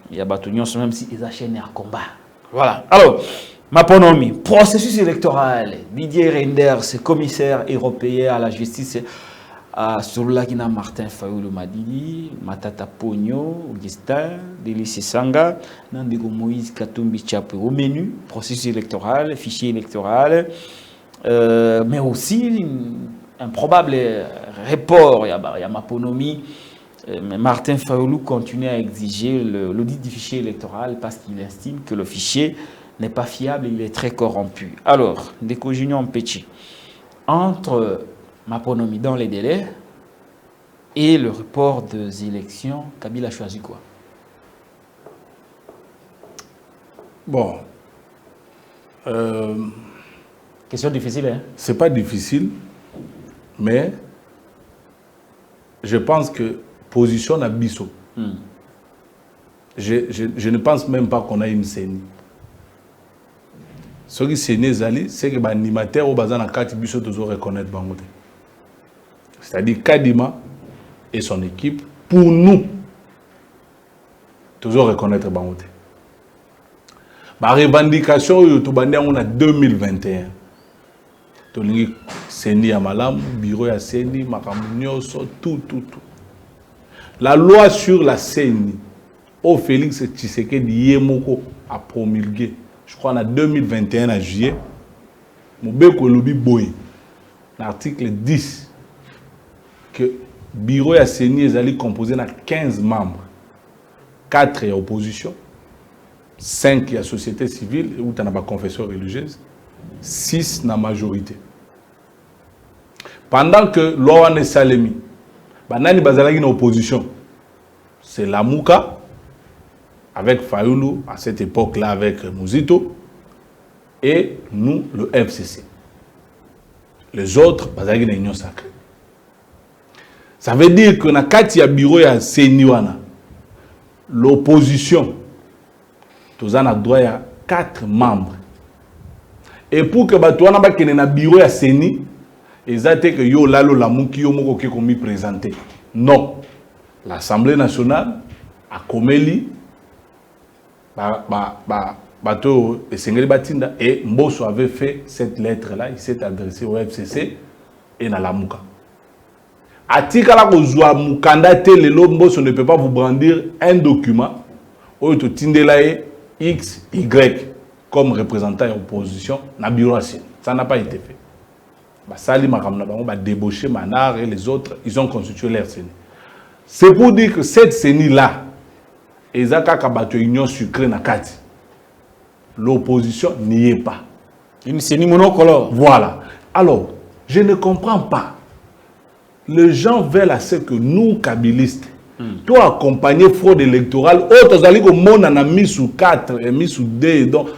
Il y a Batunion, même si la chaîne est en combat. Voilà. Alors, Maponomi, processus électoral. Didier Reinders, commissaire européen à la justice, sur Lagina Martin Fayoulou Madidi, Matata Pogno, Augustin, Délice Sanga, Nandego Moïse Katumbi Tchapé au menu, processus électoral, fichier électoral, mais aussi un probable report. Il y a Maponomi. Martin Fayoulou continue à exiger l'audit du fichier électoral parce qu'il estime que le fichier n'est pas fiable, il est très corrompu. Alors, Ndeko Junior Mpetch, entre Maponomi dans les délais et le report des élections, Kabila a choisi quoi? Bon. Question difficile, hein? C'est pas difficile, mais je pense que position à Bisso. je ne pense même pas qu'on a une CENI. Ce qui CENI c'est que l'animateur au bazar na kati biso tozo reconnaître bango. C'est-à-dire Kadima et son équipe pour nous toujours reconnaître bango. La revendication on a 2021. Tolingi CENI à Malam, bureau à CENI, Makamunyo, tout. La loi sur la CENI, au Félix Tshisekedi Yemoko a promulgué, je crois en 2021 à juillet, Moubeko Lobi Boy, l'article 10, que le bureau à CENI est composé de 15 membres, 4 est opposition, 5 est société civile, où tu as la confession religieuse, 6 na majorité. Pendant que Laurent Salemi, Banani Bazalagi na opposition, c'est la Mouka, avec Fayoulou, à cette époque-là, avec Mouzito, et nous, le FCC. Les autres, Bazalagi na Union Sacrée. Ça veut dire que na kati ya bureau ya Seniwana, l'opposition, tous en a droit à 4 membres. Et pour que Batouana bakene na bureau ya Seni, exacté que yo lalo la mouki yo moko ke komi présenté. Non. L'Assemblée nationale a comeli bateau et Sengeli Batinda et Mbosso avait fait cette lettre là, il s'est adressé au FCC et na la mouka. Atika la kozwa mukanda te lelo Mbosso ne peut pas vous brandir un document où to tindelae X Y comme représentant de l'opposition na bureau. Ça n'a pas été fait. Sali Makamna Bango va débaucher Manar et les autres, ils ont constitué leur CENI. C'est pour dire que cette CENI-là, Ezaka Kabato Union sucrée na kati. L'opposition n'y est pas. Une CENI monocolore. Voilà. Alors, je ne comprends pas. Les gens veulent à ce que nous, kabilistes, toi accompagner fraude électorale, autres allez au monde en a mis sous 4 et mis sous 2. Donc,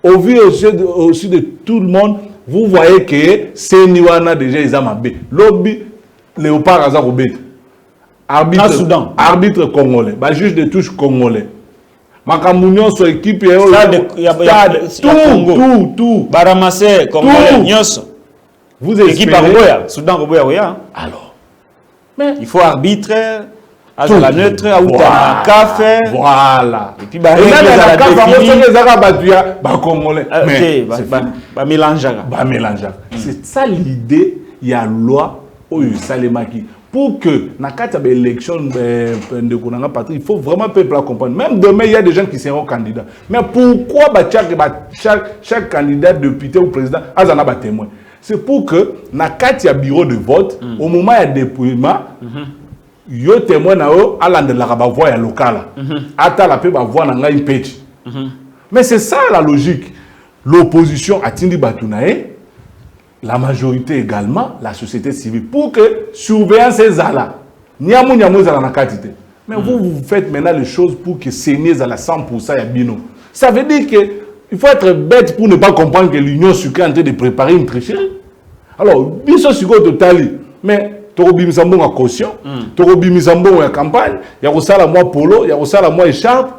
au vu aussi de tout le monde, vous voyez que c'est Niwana déjà ils ont mabé. Lobby Léopard Azarobet. Arbitre congolais, bah juge de touche congolais. Makamounion son équipe tout. Baramase congolais nyos. Vous équipe Roboya, Soudan Roboya. Alors, mais il faut arbitre à la neutre à Outana café. Voilà. Et puis bah la congolais. C'est ça l'idée, il y a loi au Salemaki. Pour que dans la élection il faut vraiment peuple à comprendre. Même demain, il y a des gens qui seront candidats. Mais pourquoi chaque candidat, député ou président a un témoin? C'est pour que dans le bureau de vote, au moment où il y a dépouillement, il y a témoin à la voix locale. Ata la peut voix dans une page. Mais c'est ça la logique. L'opposition a Tindi Batounae, la majorité également, la société civile, pour que surveillance ces là. Mais vous faites maintenant les choses pour que CENI à la 100% à Bino. Ça veut dire qu'il faut être bête pour ne pas comprendre que l'Union sucrée est en train de préparer une tricherie. Alors, Biso Sugo Totali, mais Torobi Misambon a caution, Torobi Misambon a campagne, il y a aussi la moi polo, il y a aussi la moi écharpe.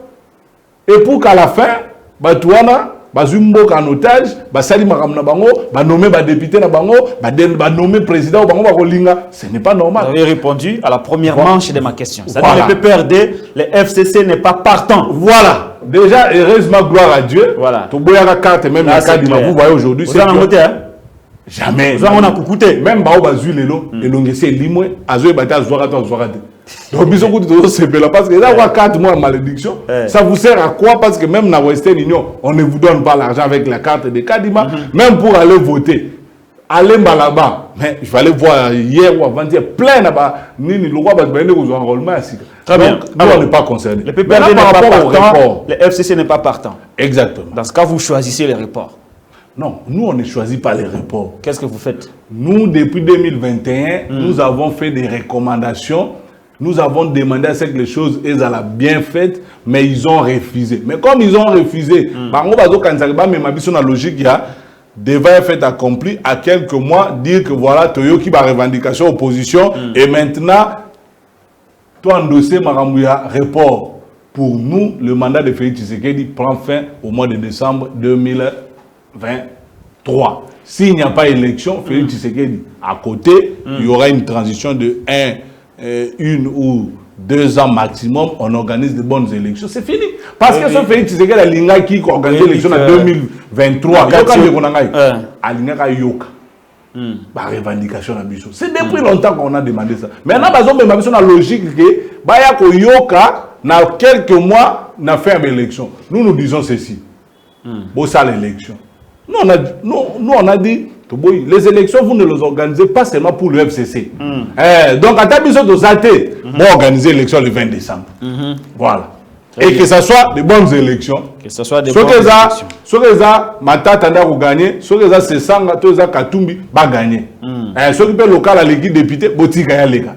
Et pour qu'à la fin, Batouana, Bazumbo en otage, Basali Maramna Bango, nommé député na Bango, nommé président Bango Bakolinga, ce n'est pas normal. Vous avez répondu à la première manche de ma question. C'est-à-dire le PPRD, le FCC n'est pas partant. Voilà. Déjà, heureusement, gloire à Dieu. Voilà. Toboya carte même la carte vous voyez aujourd'hui. Vous avez voté, hein? Jamais. Vous avez coucouté. Même Bao Bazu Lelo, et l'ongessé Limoué, Azoé Bata Zouarata Zouarate. Donc, parce que là, 4 mois de malédiction, ça vous sert à quoi? Parce que même dans la Western Union, on ne vous donne pas l'argent avec la carte de Kadima, même pour aller voter. Allez là-bas. Mais je vais aller voir hier ou avant-hier, plein là-bas. Très bien. Nous, on n'est pas concernés. Le PPRD n'est pas partant, le FCC n'est pas partant. Exactement. Dans ce cas, vous choisissez les reports. Non, nous, on ne choisit pas les reports. Qu'est-ce que vous faites? Nous, depuis 2021, nous avons fait des recommandations. Nous avons demandé à ce que les choses aient bien faites, mais ils ont refusé. Mais comme ils ont refusé, la logique, il y a devait fait accompli à quelques mois, dire que voilà, Toyoki va revendication opposition, et maintenant, toi endossé Maramouya report. pour nous, le mandat de Félix Tshisekedi prend fin au mois de décembre 2023. S'il n'y a pas élection, Félix Tshisekedi, à côté, il y aura une transition de 1 ou 2 ans maximum, on organise de bonnes élections. C'est fini. Parce que ce Félix Tshisekedi a l'Inga qui organise l'élection en 2023. Par revendication à Bissot. C'est depuis longtemps qu'on a demandé ça. Maintenant, on a la logique que Yoka, dans quelques mois, on a fait une élection. Nous disons ceci. Bon, ça l'élection. Nous, on a dit, les élections, vous ne les organisez pas seulement pour le FCC. Donc, à Tabiso de Zate, on va organiser l'élection le 20 décembre. Voilà. Et que ce soit de bonnes élections. Que ce soit de bonnes élections. Ce que ça, Matata a gagné, ce que ça, c'est Sanga, tout ça, Katumbi, va gagner. Ce qui peut local à l'équipe député, Botika ya lega.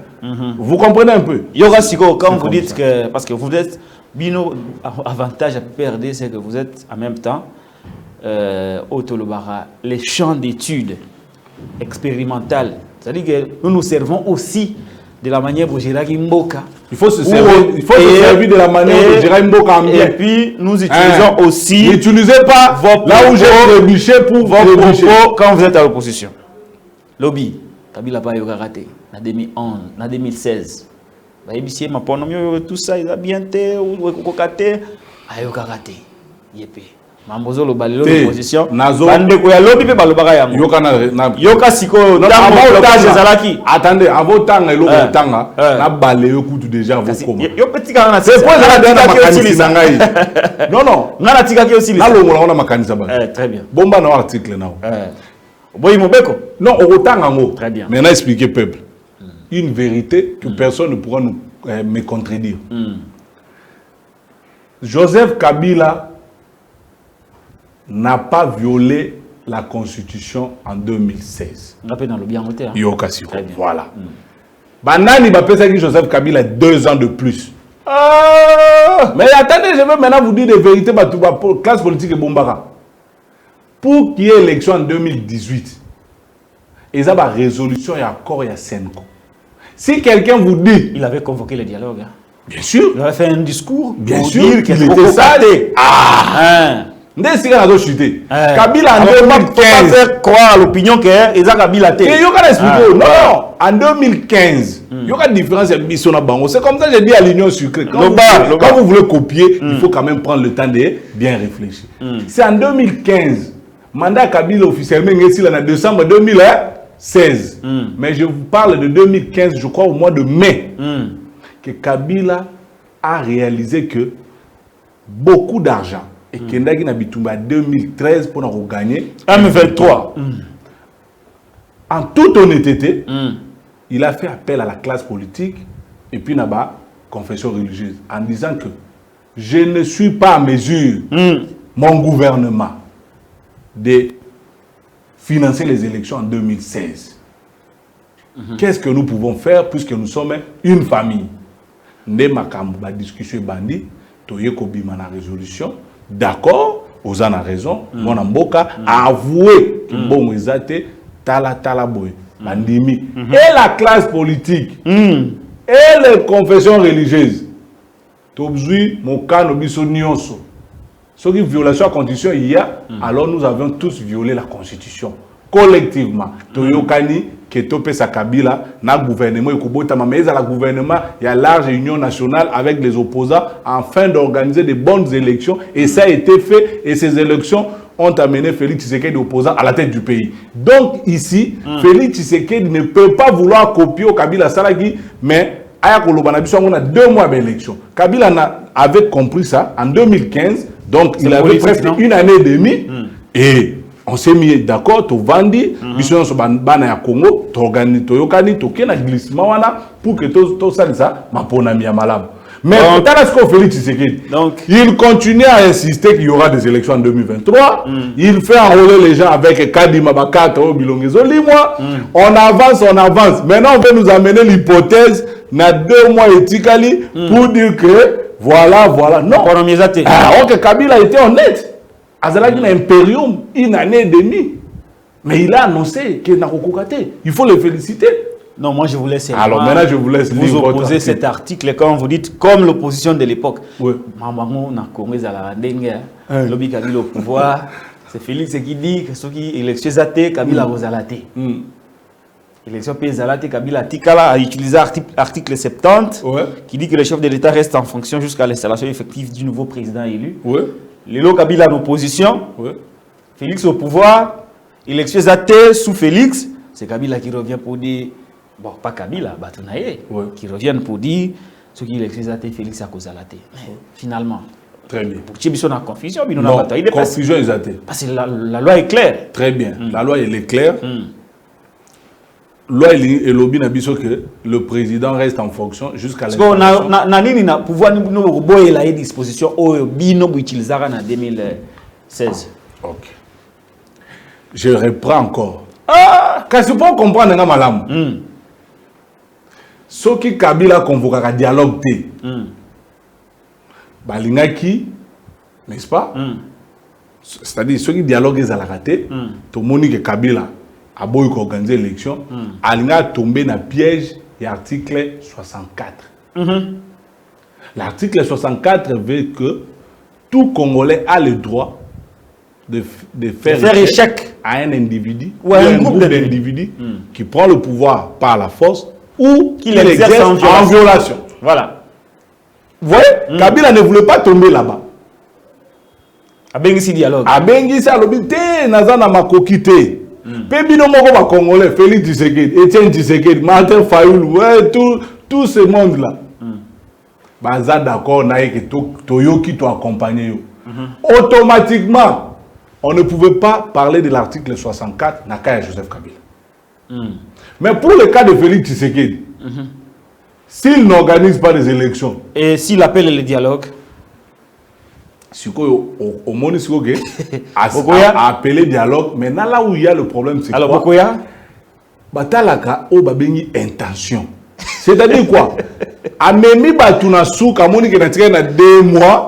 Vous comprenez un peu? Yoga Siko, quand vous dites que, parce que vous êtes, Bino, avantage à PRD, c'est que vous êtes en même temps, au Tolobara, les champs d'études expérimentales. C'est-à-dire que nous nous servons aussi de la manière dont Gérard Mboka. Il faut se servir de la manière dont Gérard Mboka en bien. Et puis, nous utilisons aussi... N'utilisez pas là où j'ai trébuché pour vos propos quand vous êtes à l'opposition. Lobby, Kabila pas raté en 2011, en 2016. Tout ça, il a bien été, ou raté, il a raté. Mambozo le balelo l'opposition. Bande ko ya lobby pe balobaka yango. Yoka siko ntango otage ezalaki. Attendez, avant tanga eloko tanga na baleo kutu déjà vous comment. Yo petit kana c'est quoi ça na makanisi na ngai. Non. Ngana tika ki aussi. Na longola na makanisa ba. Très bien. Bomba na article na. Boyi mobeko. Non, au tanga ngo. Très bien. Maintenant expliquer peuple. Une vérité que personne ne pourra nous me contredire. Joseph Kabila n'a pas violé la Constitution en 2016. On a fait dans le bien côté. Voilà. Banani va penser Joseph Kabila 2 ans de plus. Mais attendez, je veux maintenant vous dire des vérités pour la classe politique et Bombara. Pour qu'il y ait élection en 2018, il y a une résolution et un accord il y a 5 ans. Si quelqu'un vous dit... Il avait convoqué le dialogue. Bien sûr. Il avait fait un discours. Bien sûr qu'il était salé. Kabila en 2015. Faire croire à l'opinion que Kabila était. En 2015, il y a une différence. C'est comme ça que j'ai dit à l'Union sucrée. Quand vous voulez copier, il faut quand même prendre le temps de bien réfléchir. C'est en 2015, mandat Kabila officiellement en décembre 2016. Mais je vous parle de 2015, je crois au mois de mai, que Kabila a réalisé que beaucoup d'argent et Kendagi na bitumba 2013 pour nous gagner M23. En toute honnêteté, il a fait appel à la classe politique et puis na ba confession religieuse en disant que je ne suis pas à mesure, mon gouvernement, de financer les élections en 2016. Qu'est-ce que nous pouvons faire puisque nous sommes une famille? Ne makambo ba discussion bandi toye ko bima na résolution. D'accord, Ozan a raison, mon Mboka a avoué que bon ezate tala boy bandimi et la classe politique et les confessions religieuses. Tobzui mokano biso nyonso. Ce qui violation de la Constitution il y a, alors nous avons tous violé la Constitution collectivement. Toyokani Ketope Sakabila na gouvernement mais la gouvernement il y a large union nationale avec les opposants afin d'organiser de bonnes élections et ça a été fait et ces élections ont amené Félix Tshisekedi opposant à la tête du pays. Donc ici, Félix Tshisekedi ne peut pas vouloir copier au Kabila Salagi, mais on a 2 mois d'élection. Kabila avait compris ça en 2015, donc il avait presque une année et demie et on s'est mis d'accord, to vandi, biso so bana ya Congo, to organiser to yokani to kena glissement wana pour que to ça mapona mi malamu. Mais pour Félix Tshisekedi, il continue à insister qu'il y aura des élections en 2023. Il fait enrôler les gens avec Kadima Bakata au Bilongezo Limwa. On avance. Maintenant, on veut nous amener l'hypothèse na 2 mois éthiquement pour dire que voilà. Non. Ok, Kabila était honnête. Azalaki na Imperium une année et demie. Mais il a annoncé qu'il n'a pas. Il faut le féliciter. Non, moi je vous laisse. Alors maintenant, je vous laisse lire vous votre opposer cet article quand vous dites comme l'opposition de l'époque. Oui. Maman, on a Congrès à la dengue. Lobby Kabila au pouvoir. C'est Félix qui dit que ceux qui élection zaté, Kabila vous alaté. Élection pays zalaté, Kabila Tikala a utilisé article 70 qui dit que le chef de l'État reste en fonction jusqu'à l'installation effective du nouveau président élu. Lelo Kabila en opposition. Félix au pouvoir. Élection zaté sous Félix. C'est Kabila qui revient pour dire. Bon, pas Kabila, Batunaye, qui reviennent pour dire ce qui est Félix à cause de la finalement. Très bien. Pour que tu aies confusion, mais non, confusion est athée. Parce que la loi est claire. Très bien. La loi elle est claire. Loi et lobby n'a que le président reste en fonction jusqu'à l'installation. Parce qu'on a pouvoir nous la disposition au bino utilisé en 2016. Ok. Je reprends encore. Ah, qu'est-ce que vous comprenez dans malam? Ce qui Kabila convoque un dialogue, Balingaki, n'est-ce pas? C'est-à-dire, ceux qui dialoguent à la raté, tout le monde que Kabila a beau organiser l'élection, Alinga tombé dans le piège de l'article 64. L'article 64 veut que tout Congolais a le droit de faire échec à un individu ou un groupe d'individus qui prend le pouvoir par la force ou qui l'exerce en violation. Voilà. Vous voyez, Kabila ne voulait pas tomber là-bas. Abengisi dialogue. Abengisi alobite nazana makokite. Pebino moko Congolais, Félix Tshisekedi, Etienne Tshisekedi, Martin Fayulu, ouais, tout ce monde-là. Baza d'accord na que Toyoki to accompagner. Automatiquement, on ne pouvait pas parler de l'article 64 Nakaya Joseph Kabila. Mais pour le cas de Félix Tshisekedi, s'il n'organise pas des élections... Et s'il appelle le dialogue? Au monde, a appelé dialogue, mais là où il y a le problème, c'est quoi? Alors, Bokoya? Batalaka, o babengi intention. C'est-à-dire quoi? Amemi batuna souka moni ke na 2 mois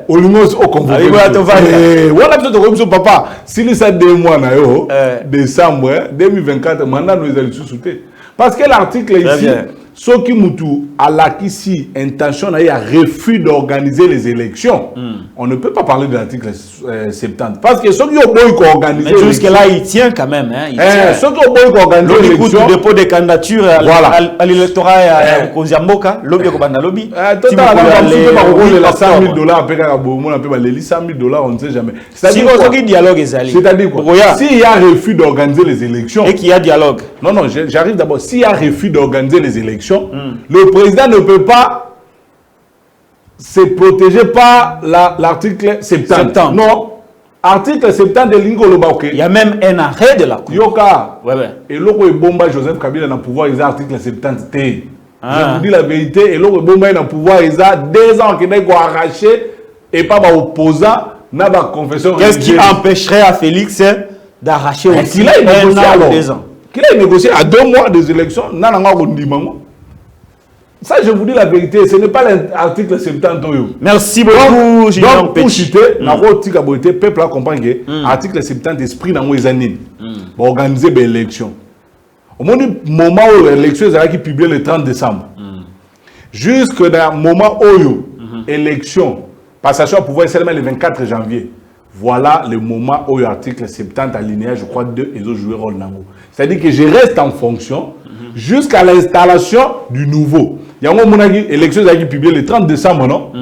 au limos au convoqué. Voilà peut-être comme papa, s'il ça 2 mois na yo décembre 2024 mandat nous allons sous-souter. Parce que l'article ici ce qui moutou à l'acquis intention a refus d'organiser les élections. On ne peut pas parler de l'article 70 parce que ceux qui ont beau organiser mais jusque là il tient quand même ceux qui ont beau organiser l'élection dépôt de candidature à l'électorat à Kozamboka lobby ko banda lobby total la $100 000 après ka bomo na pe ba leli $100 000 on ne sait jamais. C'est-à-dire dialogue c'est-à-dire quoi? S'il y a refus d'organiser les élections et qu'il y a dialogue. Non, j'arrive d'abord. S'il y a refus d'organiser les élections, le président ne peut pas se protéger par l'article 70. Non. Article 70 de Lingolo Baoké. Il y a même un arrêt de la Cour. Yoka. Et l'autre est bomba Joseph Kabila dans le pouvoir, il a article 70 T. Je vous dis la vérité. Et l'autre est bomba dans le pouvoir, il a 2 ans qu'il est arraché et pas opposant n'a pas confession. Qu'est-ce qui empêcherait à Félix d'arracher aussi qu'il a négocié alors 2 ans? Qu'il a négocié à 2 mois des élections, ça je vous dis la vérité, ce n'est pas l'article 70. Merci beaucoup. Donc pour citer, le peuple a compris que l'article 70 esprit dans les années pour organiser des élections. Au moment où l'élection est publiée le 30 décembre, jusque dans le moment où l'élection, passation à pouvoir seulement le 24 janvier. Voilà le moment où l'article 70 alinéa, je crois, 2 et autres jouer rôle dans vous. C'est-à-dire que je reste en fonction jusqu'à l'installation du nouveau. Il y a une élection qui est publiée le 30 décembre, non?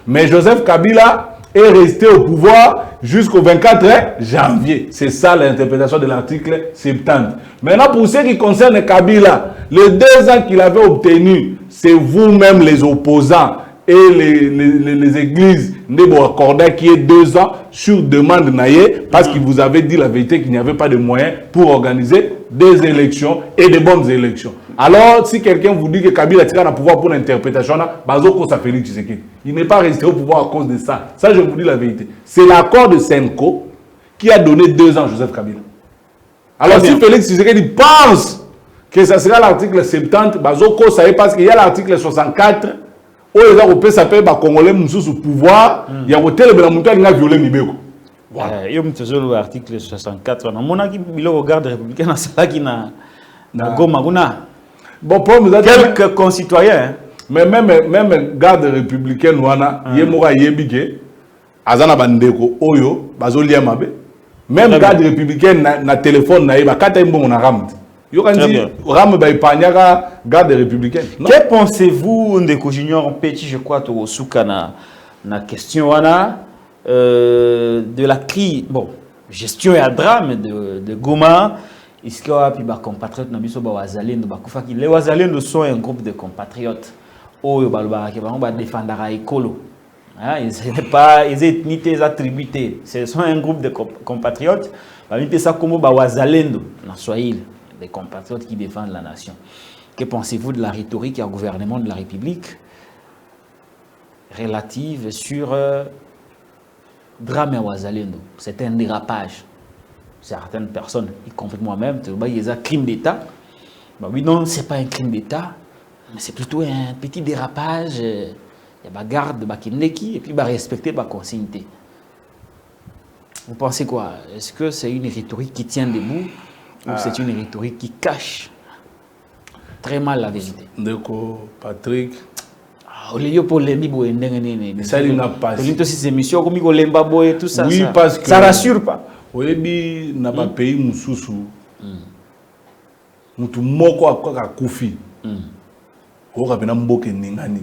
Mais Joseph Kabila est resté au pouvoir jusqu'au 24 janvier. C'est ça l'interprétation de l'article 70. Maintenant, pour ce qui concerne Kabila, les 2 ans qu'il avait obtenus, c'est vous-même les opposants et les églises Nebo accordaient qui est 2 ans sur demande naïe parce qu'il vous avait dit la vérité qu'il n'y avait pas de moyens pour organiser des élections et de bonnes élections. Alors, si quelqu'un vous dit que Kabila tire un pouvoir pour l'interprétation, ça fait il n'est pas resté au pouvoir à cause de ça. Ça, je vous dis la vérité. C'est l'accord de Senko qui a donné 2 ans à Joseph Kabila. Alors, si Félix Tshisekedi pense que ça sera l'article 70, Bazoko savait parce qu'il y a l'article 64 où les Européens s'appellent Congolais sous pouvoir, il y a un hôtel de la montagne qui a violé Nibeko. Voilà. Il y a l'article 64. On a un garde républicain qui na Goma. Bon, problème, quelques concitoyens. Mais même garde républicaine, Yemora Yebike, Azana Bandeko, Oyo, Bazolia Mabe, même garde républicaine na téléphone, na Eba, Kata Imbo, on a ramd. Yokanzi, Ram Baipanyara, garde républicaine. Que pensez-vous, Ndeko Junior, petit, je crois, au Souka na question, de la crise, bon, gestion et à drame de Goma, est-ce qu'il y a des compatriotes les Wazalendo sont un groupe de compatriotes qui défendent l'écolo. Ils sont pas ethnités attribuées. Ce sont un groupe de compatriotes. Ça comme Wazalendo dans Swahili, des compatriotes qui défendent la nation. Que pensez-vous de la rhétorique et au gouvernement de la République relative sur drame à Wazalendo? C'est un dérapage. Certaines personnes, y compris moi-même, il y a un crime d'État. Oui, non, ce n'est pas un crime d'État, mais c'est plutôt un petit dérapage. Il y a la garde, et puis respecter la consignité. Vous pensez quoi? Est-ce que c'est une rhétorique qui tient debout ou c'est une rhétorique qui cache très mal la vérité? Ndeko, Patrick. Oui, parce que ça rassure pas. Oui, na ba pays mususu. Mutu moko akoka kufi. Oka bena mboke ningani.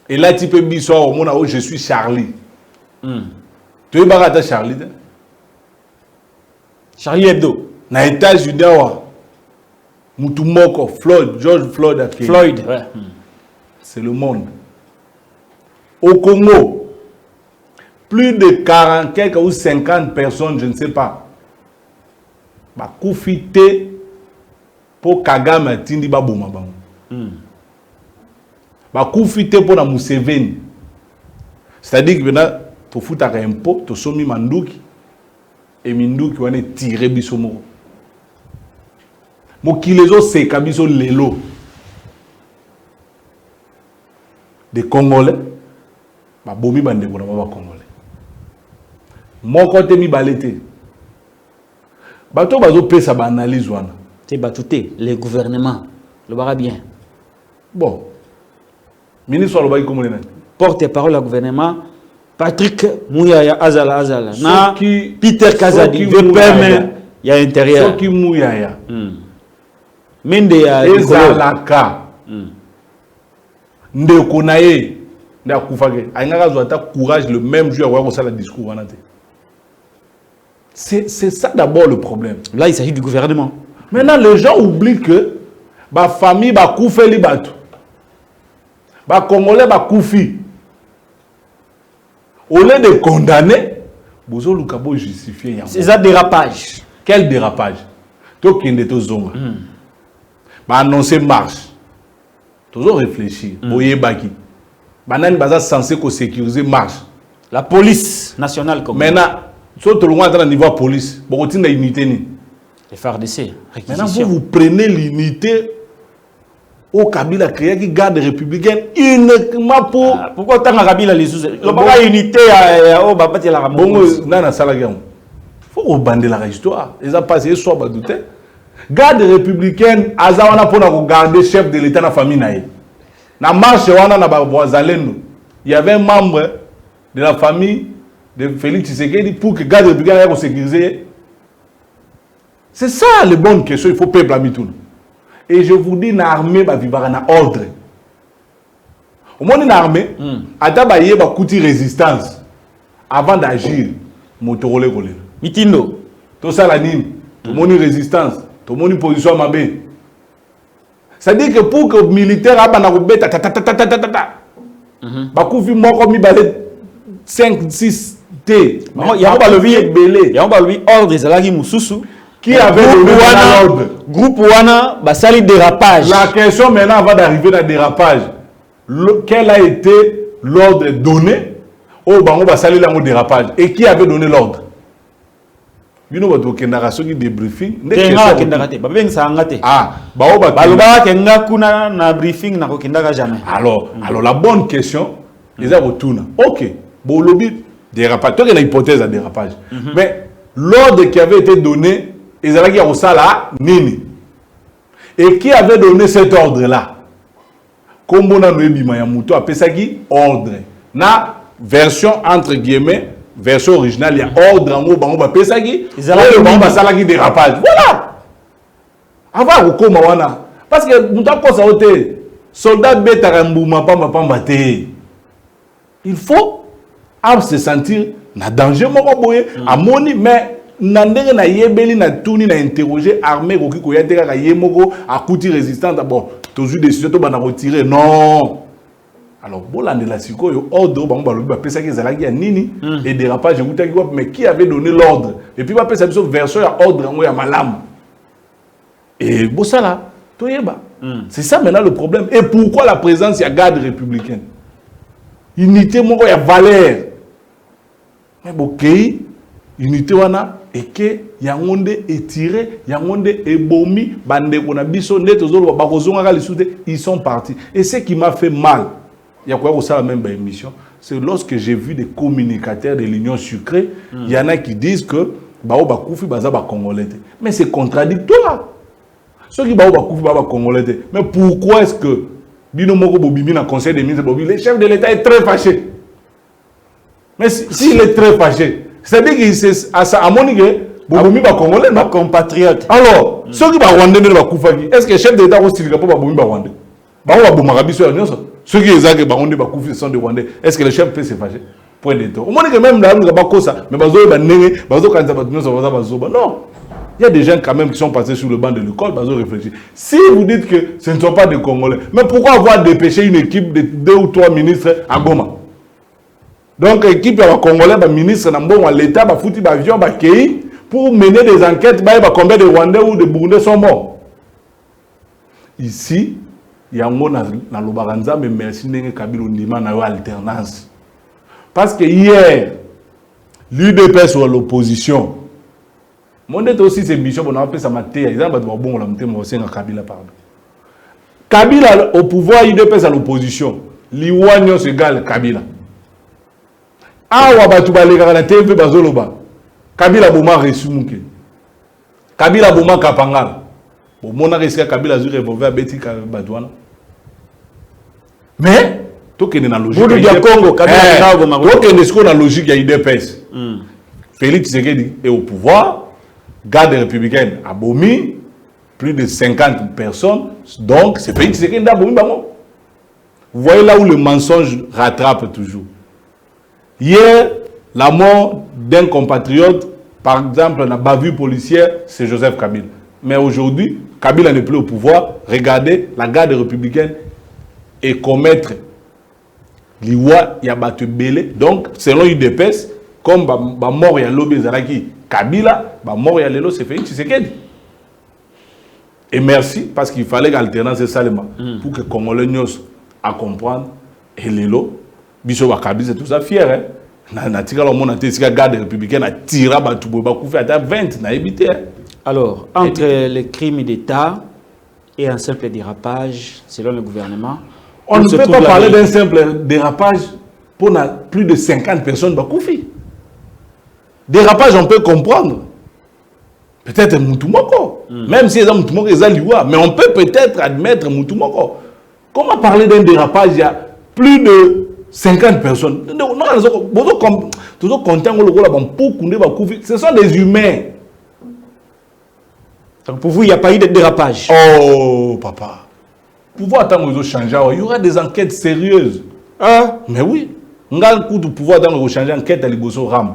Et là tu peux biso au mona je suis Charlie. Tu es barata Charlie. Charlie Hebdo. Na États-Unis wa. Mutu moko Floyd, George Floyd akei. Floyd, ouais. C'est le monde. Au Congo, plus de 40 quelques ou 50 personnes, je ne sais pas, ba koufité pour Kagame tindi ba boma bango. Ba koufité pour na Museveni. C'est-à-dire que maintenant to futa ka impôt to somi manduki et minduki wane tiré biso moko. Mokilezo seka biso lelo. Des Congolais, ba bomi bande ko na ba Congolais. Mon côté mi balete. Bato bazo pesa ba analyse wana. C'est batouté les gouvernements. Le bara bien. Bon. Ministre Lobaï comme les porte-parole au gouvernement Patrick Mouyaya Azala. Na Peter Kazadi il y a intérieur. Soki Mouyaya. Mende ya Ezalaka. Ndeko nae nda kufake. Ainga zota courage le même jour à voir le discours wana te. C'est ça d'abord le problème. Là, il s'agit du gouvernement. Maintenant, les gens oublient que la famille va couper les bateaux. Les Congolais va couper. Au lieu de condamner, vous avez justifié. C'est un dérapage. Quel dérapage? Tout qui est aux hommes. Annoncer marche. Toujours réfléchir. Boye baki. Banane baza censé sécuriser marche. La police nationale comme maintenant. Surtout le monde à niveau police, beaucoup de unité ni. Les FARDC. Maintenant vous prenez l'unité au Kabila créé qui garde républicaine uniquement pour. Pourquoi tant Kabila les sous? Le pas unité au babati la ramon. Bon nana salagam. Faut rebander la histoire. Ils ont passé soit badouté. Garde républicaine azawana pour na garder chef de l'état na famille nae. Na marche wana na ba Wazalendo. Il y avait un membre de la famille de Félix Tshisekedi pour que garde républicaine soit sécurisé. C'est ça les bonnes questions, il faut peuple à tout. Et je vous dis, l'armée va vivre en ordre. Au moins, l'armée, il y a une résistance avant d'agir. Motorola Golé. Mitindo. Tout ça, la nime. Tout le monde résistance. Tout le monde position à ma baie. C'est-à-dire que pour que les militaires aient une bête, il y a 5, 6 T. Il y a un ordre qui avait donné l'ordre. Groupe Wana, basali dérapage. La question maintenant avant d'arriver à dérapage. Quel a été l'ordre donné au bango basali la dérapage? Et qui avait donné l'ordre? You know what qui débriefing. Alors la bonne question, ils ont retourné. Ok, bon lobby dérapage. Toi qui as une hypothèse à dérapage. Mais l'ordre qui avait été donné, ils avaient dit au sala nini. Et qui avait donné cet ordre-là? Comme on a nommé Mayamuto, appelé ça qui ordre. Na version entre guillemets, version originale, il y a ordre en haut, on appelle ça qui dérapage. Voilà! Avant, on commence. Parce que nous avons ça au soldat bêta il faut se sentir na danger à moni mais nandere na yebeli na tourni na interroger armée ko ki ko yateka ka yemoko akuti résistance bon toujours décision to bana retirer non alors bolande la sikoyo ordre bango balobi ba pesa ki zalaki ya nini et dérapage ngutaki ko mais qui avait donné l'ordre et puis ba pesa biso version ya ordre ngo ya malam et bosala to yeba c'est ça maintenant le problème et pourquoi la présence ya garde républicaine unité moko ya valeur mais bokei unité wana et que yangonde étiré yangonde ebomi bande kona biso neto zolo ba kozonga lisute ils sont partis et ce qui m'a fait mal il y a quoi ça la même émission c'est lorsque j'ai vu des communicateurs de l'Union sucrée il y en a qui disent que bao ba koufi baza ba congolais mais c'est contradictoire ceux qui bao ba koufi ba congolais mais pourquoi est-ce que bino moko bobimi na conseil des ministres bobi le chef de l'État est très fâché mais s'il est très fâché c'est-à-dire qu'il s'est à Monique, Bobomi va congolais, non? Compatriote. Alors, ceux qui vont rwandais ne vont pas est-ce que le chef d'État aussi ne va pas Bobomi va rwandais? Bah on va bomarabi sur l'Union. Ceux qui disent que Barondi va couper sont des rwandais. Est-ce que le chef peut se fâcher? Point d'état. Au moins que même là, nous n'avons pas ça. Mais bazo va néger, bazo quand ça va tenir ça va bazo. Non. Il y a des gens quand même qui sont passés sur le banc de l'école, bazo réfléchir. Si vous dites que ce ne sont pas des Congolais, mais pourquoi avoir dépêché une équipe de 2 ou 3 ministres à Goma? Donc, l'équipe de Congolais, le ministre, l'État, va foutre l'avion, pour mener des enquêtes, combien de Rwandais ou de Burundais sont morts. Ici, il y a un mot dans le Baranza, mais merci, Kabila Ndima n'a eu alternance. Parce que hier, l'UDP sur l'opposition, mon était aussi ces missions, on a appelé ça maté, ils ont bon, on a monté mon Kabila, pardon. Kabila au pouvoir, l'UDP à l'opposition, l'Iwanyo s'égale Kabila. Awa batu balega na TV bazoloba Kabila boma resumuke Kabila boma kapangala bon mona risque Kabila zu revolver beti ka badwana mais tokene na logique du Congo Kabila na boma tokene ce qu'on a logique ya IDPS Félix Tshisekedi est au pouvoir garde républicaine a bomi plus de 50 personnes donc c'est Félix Tshisekedi a bomi bango vous voyez là où le mensonge rattrape toujours. Hier, la mort d'un compatriote, par exemple, la bavure policière, c'est Joseph Kabila. Mais aujourd'hui, Kabila n'est plus au pouvoir. Regardez, la garde républicaine et commettre l'Iwa Yabatue Belé. Donc, selon l'UDPS, comme la mort ya lobé Zaraki Kabila, la mort ya lelo c'est Félix Tshisekedi. Et merci, parce qu'il fallait l'alternance Salema pour que Congolais à comprendre et lelo. Biso Kabila c'est tout ça fier hein. Na tika la mona tesika garde républicaine a tiré batu boba koufi à 20 na évité. Alors, entre les crimes d'État et un simple dérapage selon le gouvernement, on ne peut pas parler d'un simple dérapage pour plus de 50 personnes ba koufi. Dérapage on peut comprendre. Peut-être Moutoumoko. Même si les Moutoumoko les aliwa, mais on peut peut-être admettre Moutoumoko. Comment parler d'un dérapage il y a plus de 50 personnes. Ce sont des humains. Donc pour vous, il n'y a pas eu de dérapage. Oh, papa. Pour pouvoir attendre de changer, il y aura des enquêtes sérieuses. Ah. Mais oui. On a le coup de pouvoir attendre de changer enquête à l'Igoso Ram.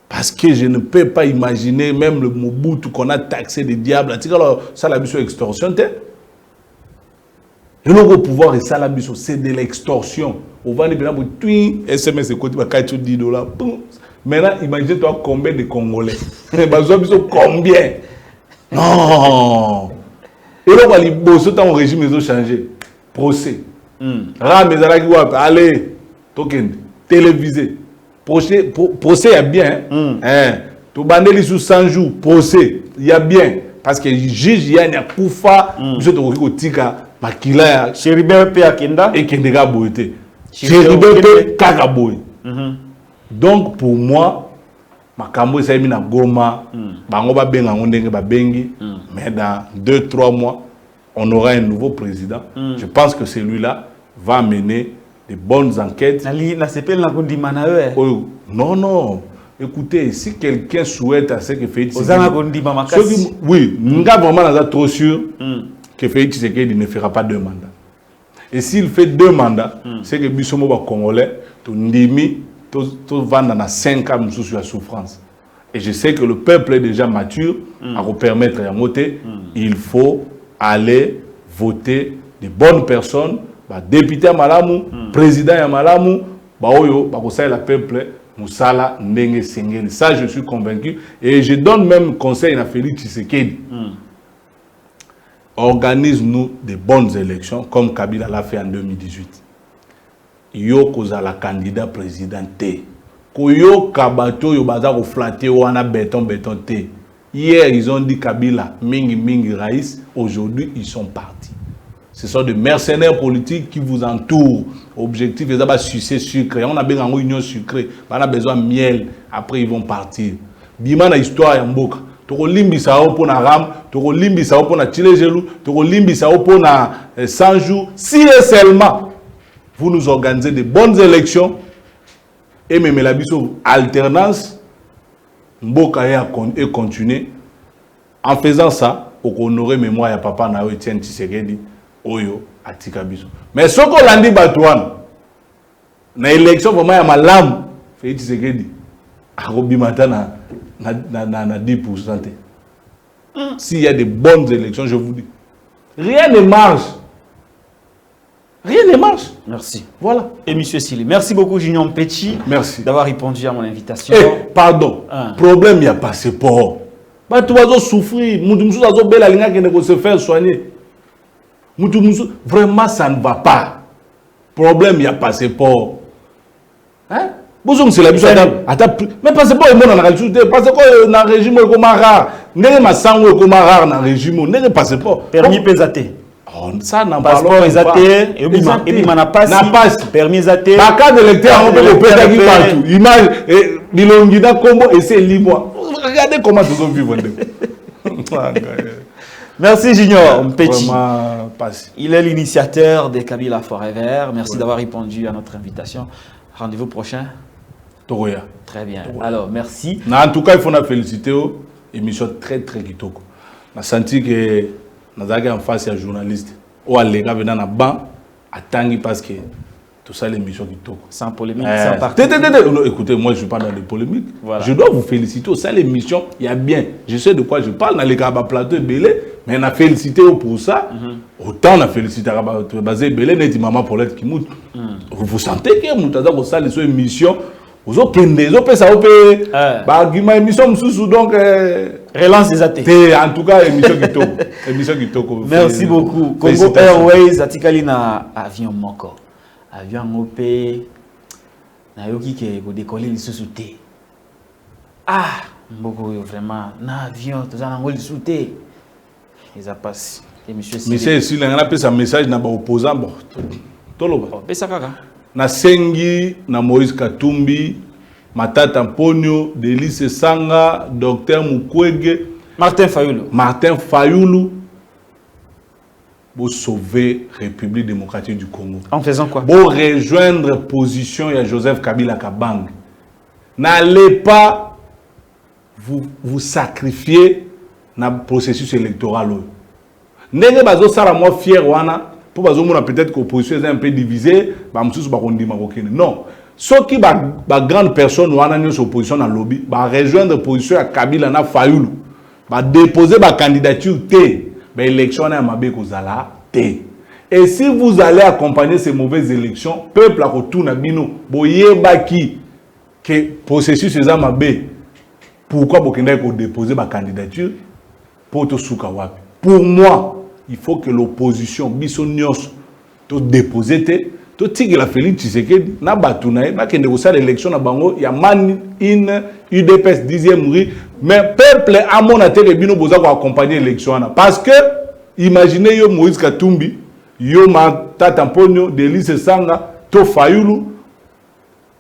Parce que je ne peux pas imaginer même le Mobutu qu'on a taxé des diables. Ça, la mission extorsion. Et le pouvoir et ça, la mission, c'est de l'extorsion. On va dire, SMS et côté, $10. Maintenant, imagine-toi combien de Congolais. Combien? Non! Et là, on va dire, bon, ce temps, au régime, ils ont changé. Procès. Allez, token, télévisé. Procès, il y a bien. Tu bandé sous 100 jours. Procès, il y a bien. Parce que le juge, il y a un koufa, je te tika. Makila Chéribé pe akenda et Kendega Boete. Chéribé pe Kakaboy. Donc pour moi, makambo esa mina Goma, bango ba benga ndenge ba bengi, mais dans 2-3 mois, on aura un nouveau président. Je pense que celui-là va mener des bonnes enquêtes. Non, non. Écoutez, si quelqu'un souhaite à ce que Félix Tshisekedi... Oui, nous sommes vraiment trop sûr que Félix Tshisekedi ne fera pas 2 mandats. Et s'il fait 2 mandats, c'est que Bissomo va Congolais, tout ndimi, tout vendre dans 5 ans sous la souffrance. Et je sais que le peuple est déjà mature à vous permettre à voter. Il faut aller voter des bonnes personnes, député à Malamu, président à Malamu, la peuple Moussala Ndenge Sengeli. Ça, je suis convaincu. Et je donne même conseil à Félix Tshisekedi. Organise-nous des bonnes élections, comme Kabila l'a fait en 2018. Yoko la candidat président T. Koyo Kabato Yobaza ko flatter wana béton T. Hier, ils ont dit Kabila, Mingi Raïs. Aujourd'hui, ils sont partis. Ce sont des mercenaires politiques qui vous entourent. Objectif, ils ont sucé sucré. On a besoin d'une union sucrée. On a besoin de miel. Après, ils vont partir. Bima na histoire ya mboka. Toko limbi sao pour na ram. Toko limbi sao pour na chile gelou. Toko limbi sao pour na 100 jours. Si et seulement vous nous organisez de bonnes élections et même la biso alternance, mboka et continuer. En faisant ça, on aurait mémoire ya papa na Etienne Tshisekedi. Oyo atika biso. Mais ce qu'on l'a dit Batouane, na élection vraiment ya malam, Félix Tshisekedi, arobi mata na 10%. S'il y a de bonnes élections, je vous dis, rien ne marche. Rien ne marche. Merci. Voilà. Et monsieur Sili, merci beaucoup Junior Petit. Merci d'avoir répondu à mon invitation. Pardon. Problème, il y a passeport. Bah, tu vas souffrir. Moudou Moussou belle alinga qui ne se faire soigner. Vraiment, ça ne va pas. Problème, il y a passeport. Hein? Bonjour, c'est la mission. Mais passeport est bon dans la réalité. Passeport dans le régime est comme rare. N'est pas sang est comme rare dans le régime. N'est pas passeport. Permis pesaté. Ça n'a pas. Passeport pesaté. Et puis, n'a pas. Permis pesaté. La carte d'électeur, on peut le pesaté partout. Image, Bilongida, Combo, et c'est Limois. Regardez comment ils ont vivre. Merci Junior Petit. Il est l'initiateur de Kabila Forever. Merci d'avoir répondu à notre invitation. Rendez-vous prochain. Togoya. Très bien. Alors, merci. En tout cas, il faut nous féliciter. Émission très kitoko. On a senti que nous avons en face un journaliste. Ou à l'égal venant à banc, à Tanguy parce que tout ça, l'émission kitoko. Sans polémique, sans parti. Écoutez, moi je ne suis pas dans les polémiques. Voilà. Je dois vous féliciter. Ça, l'émission, il y a bien. Je sais de quoi je parle. Dans les Karaba Plateau et Belé. Mais on a félicité pour ça. Autant on a félicité Basé Belé, net maman Paulette qui moute. Vous sentez que vous avez ça les émissions. Vous avez pris vous avez ça vous avez émission sous donc relance des athées. En tout cas émission qui toko. Merci beaucoup. Congo Airways atikali na avion moko. Avion ngopé na yoki ke go décoller lisusu té. Ah, mboko vraiment na avion to za na ngoli souté. Ils a passé. Et monsieur si on a fait un message na ba opposant bon. Toloba. Pesa kaka. Na Sengi, na Moïse Katumbi, Matata Mponyo, Delice Sanga, Docteur Mukwege, Martin Fayoulou, pour sauver la République démocratique du Congo. En faisant quoi? Pour rejoindre position de Joseph Kabila Kabang. N'allez pas vous sacrifier dans le processus électoral. N'allez pas vous fier pour peut-être que l'opposition est un peu divisée, non. Ceux qui sont grande personne ou en opposition dans le lobby, rejoindre la position à Kabila na Fayoulou, déposer la candidature T, l'élection na mabe kozala T. Et si vous allez accompagner ces mauvaises élections, peuple a retourné bino, boyeba ki que processus est mabe. Pourquoi vous déposer la candidature pour tout souka wapi? Pour moi, il faut que l'opposition bisonyos to déposer to tiki la Félix Tshisekedi na batuna na kende ko sa l'élection na bango ya man in UDPS 10e rue mais peuple a mon atelier bino boza ko accompagner l'élection na parce que imaginez yo Moïse Katumbi yo Matata Mponyo Delice Sanga to Fayoulou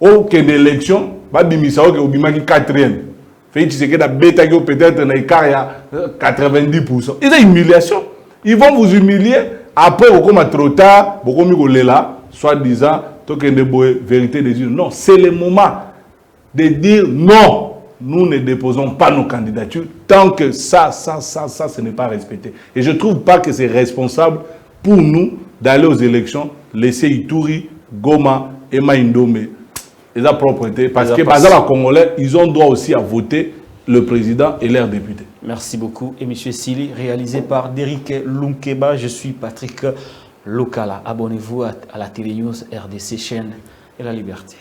au kende élection ba bimisa o ke obimaki 4e Félix Tshisekedi a bêta que peut-être na écart ya 90%. C'est une humiliation. Ils vont vous humilier. Après, vous comme trop tard, vous comme là, soi-disant, vérité des yeux. Non, c'est le moment de dire non. Nous ne déposons pas nos candidatures tant que ça, ce n'est pas respecté. Et je ne trouve pas que c'est responsable pour nous d'aller aux élections, laisser Ituri, Goma et Maïndomé. Ils ont propreté. Parce que, par exemple, les Congolais, ils ont droit aussi à voter le président et leurs députés. Merci beaucoup. Et M. Sili, réalisé par Derrick Lunkeba, je suis Patrick Lokala. Abonnez-vous à la Télé News RDC, chaîne et la liberté.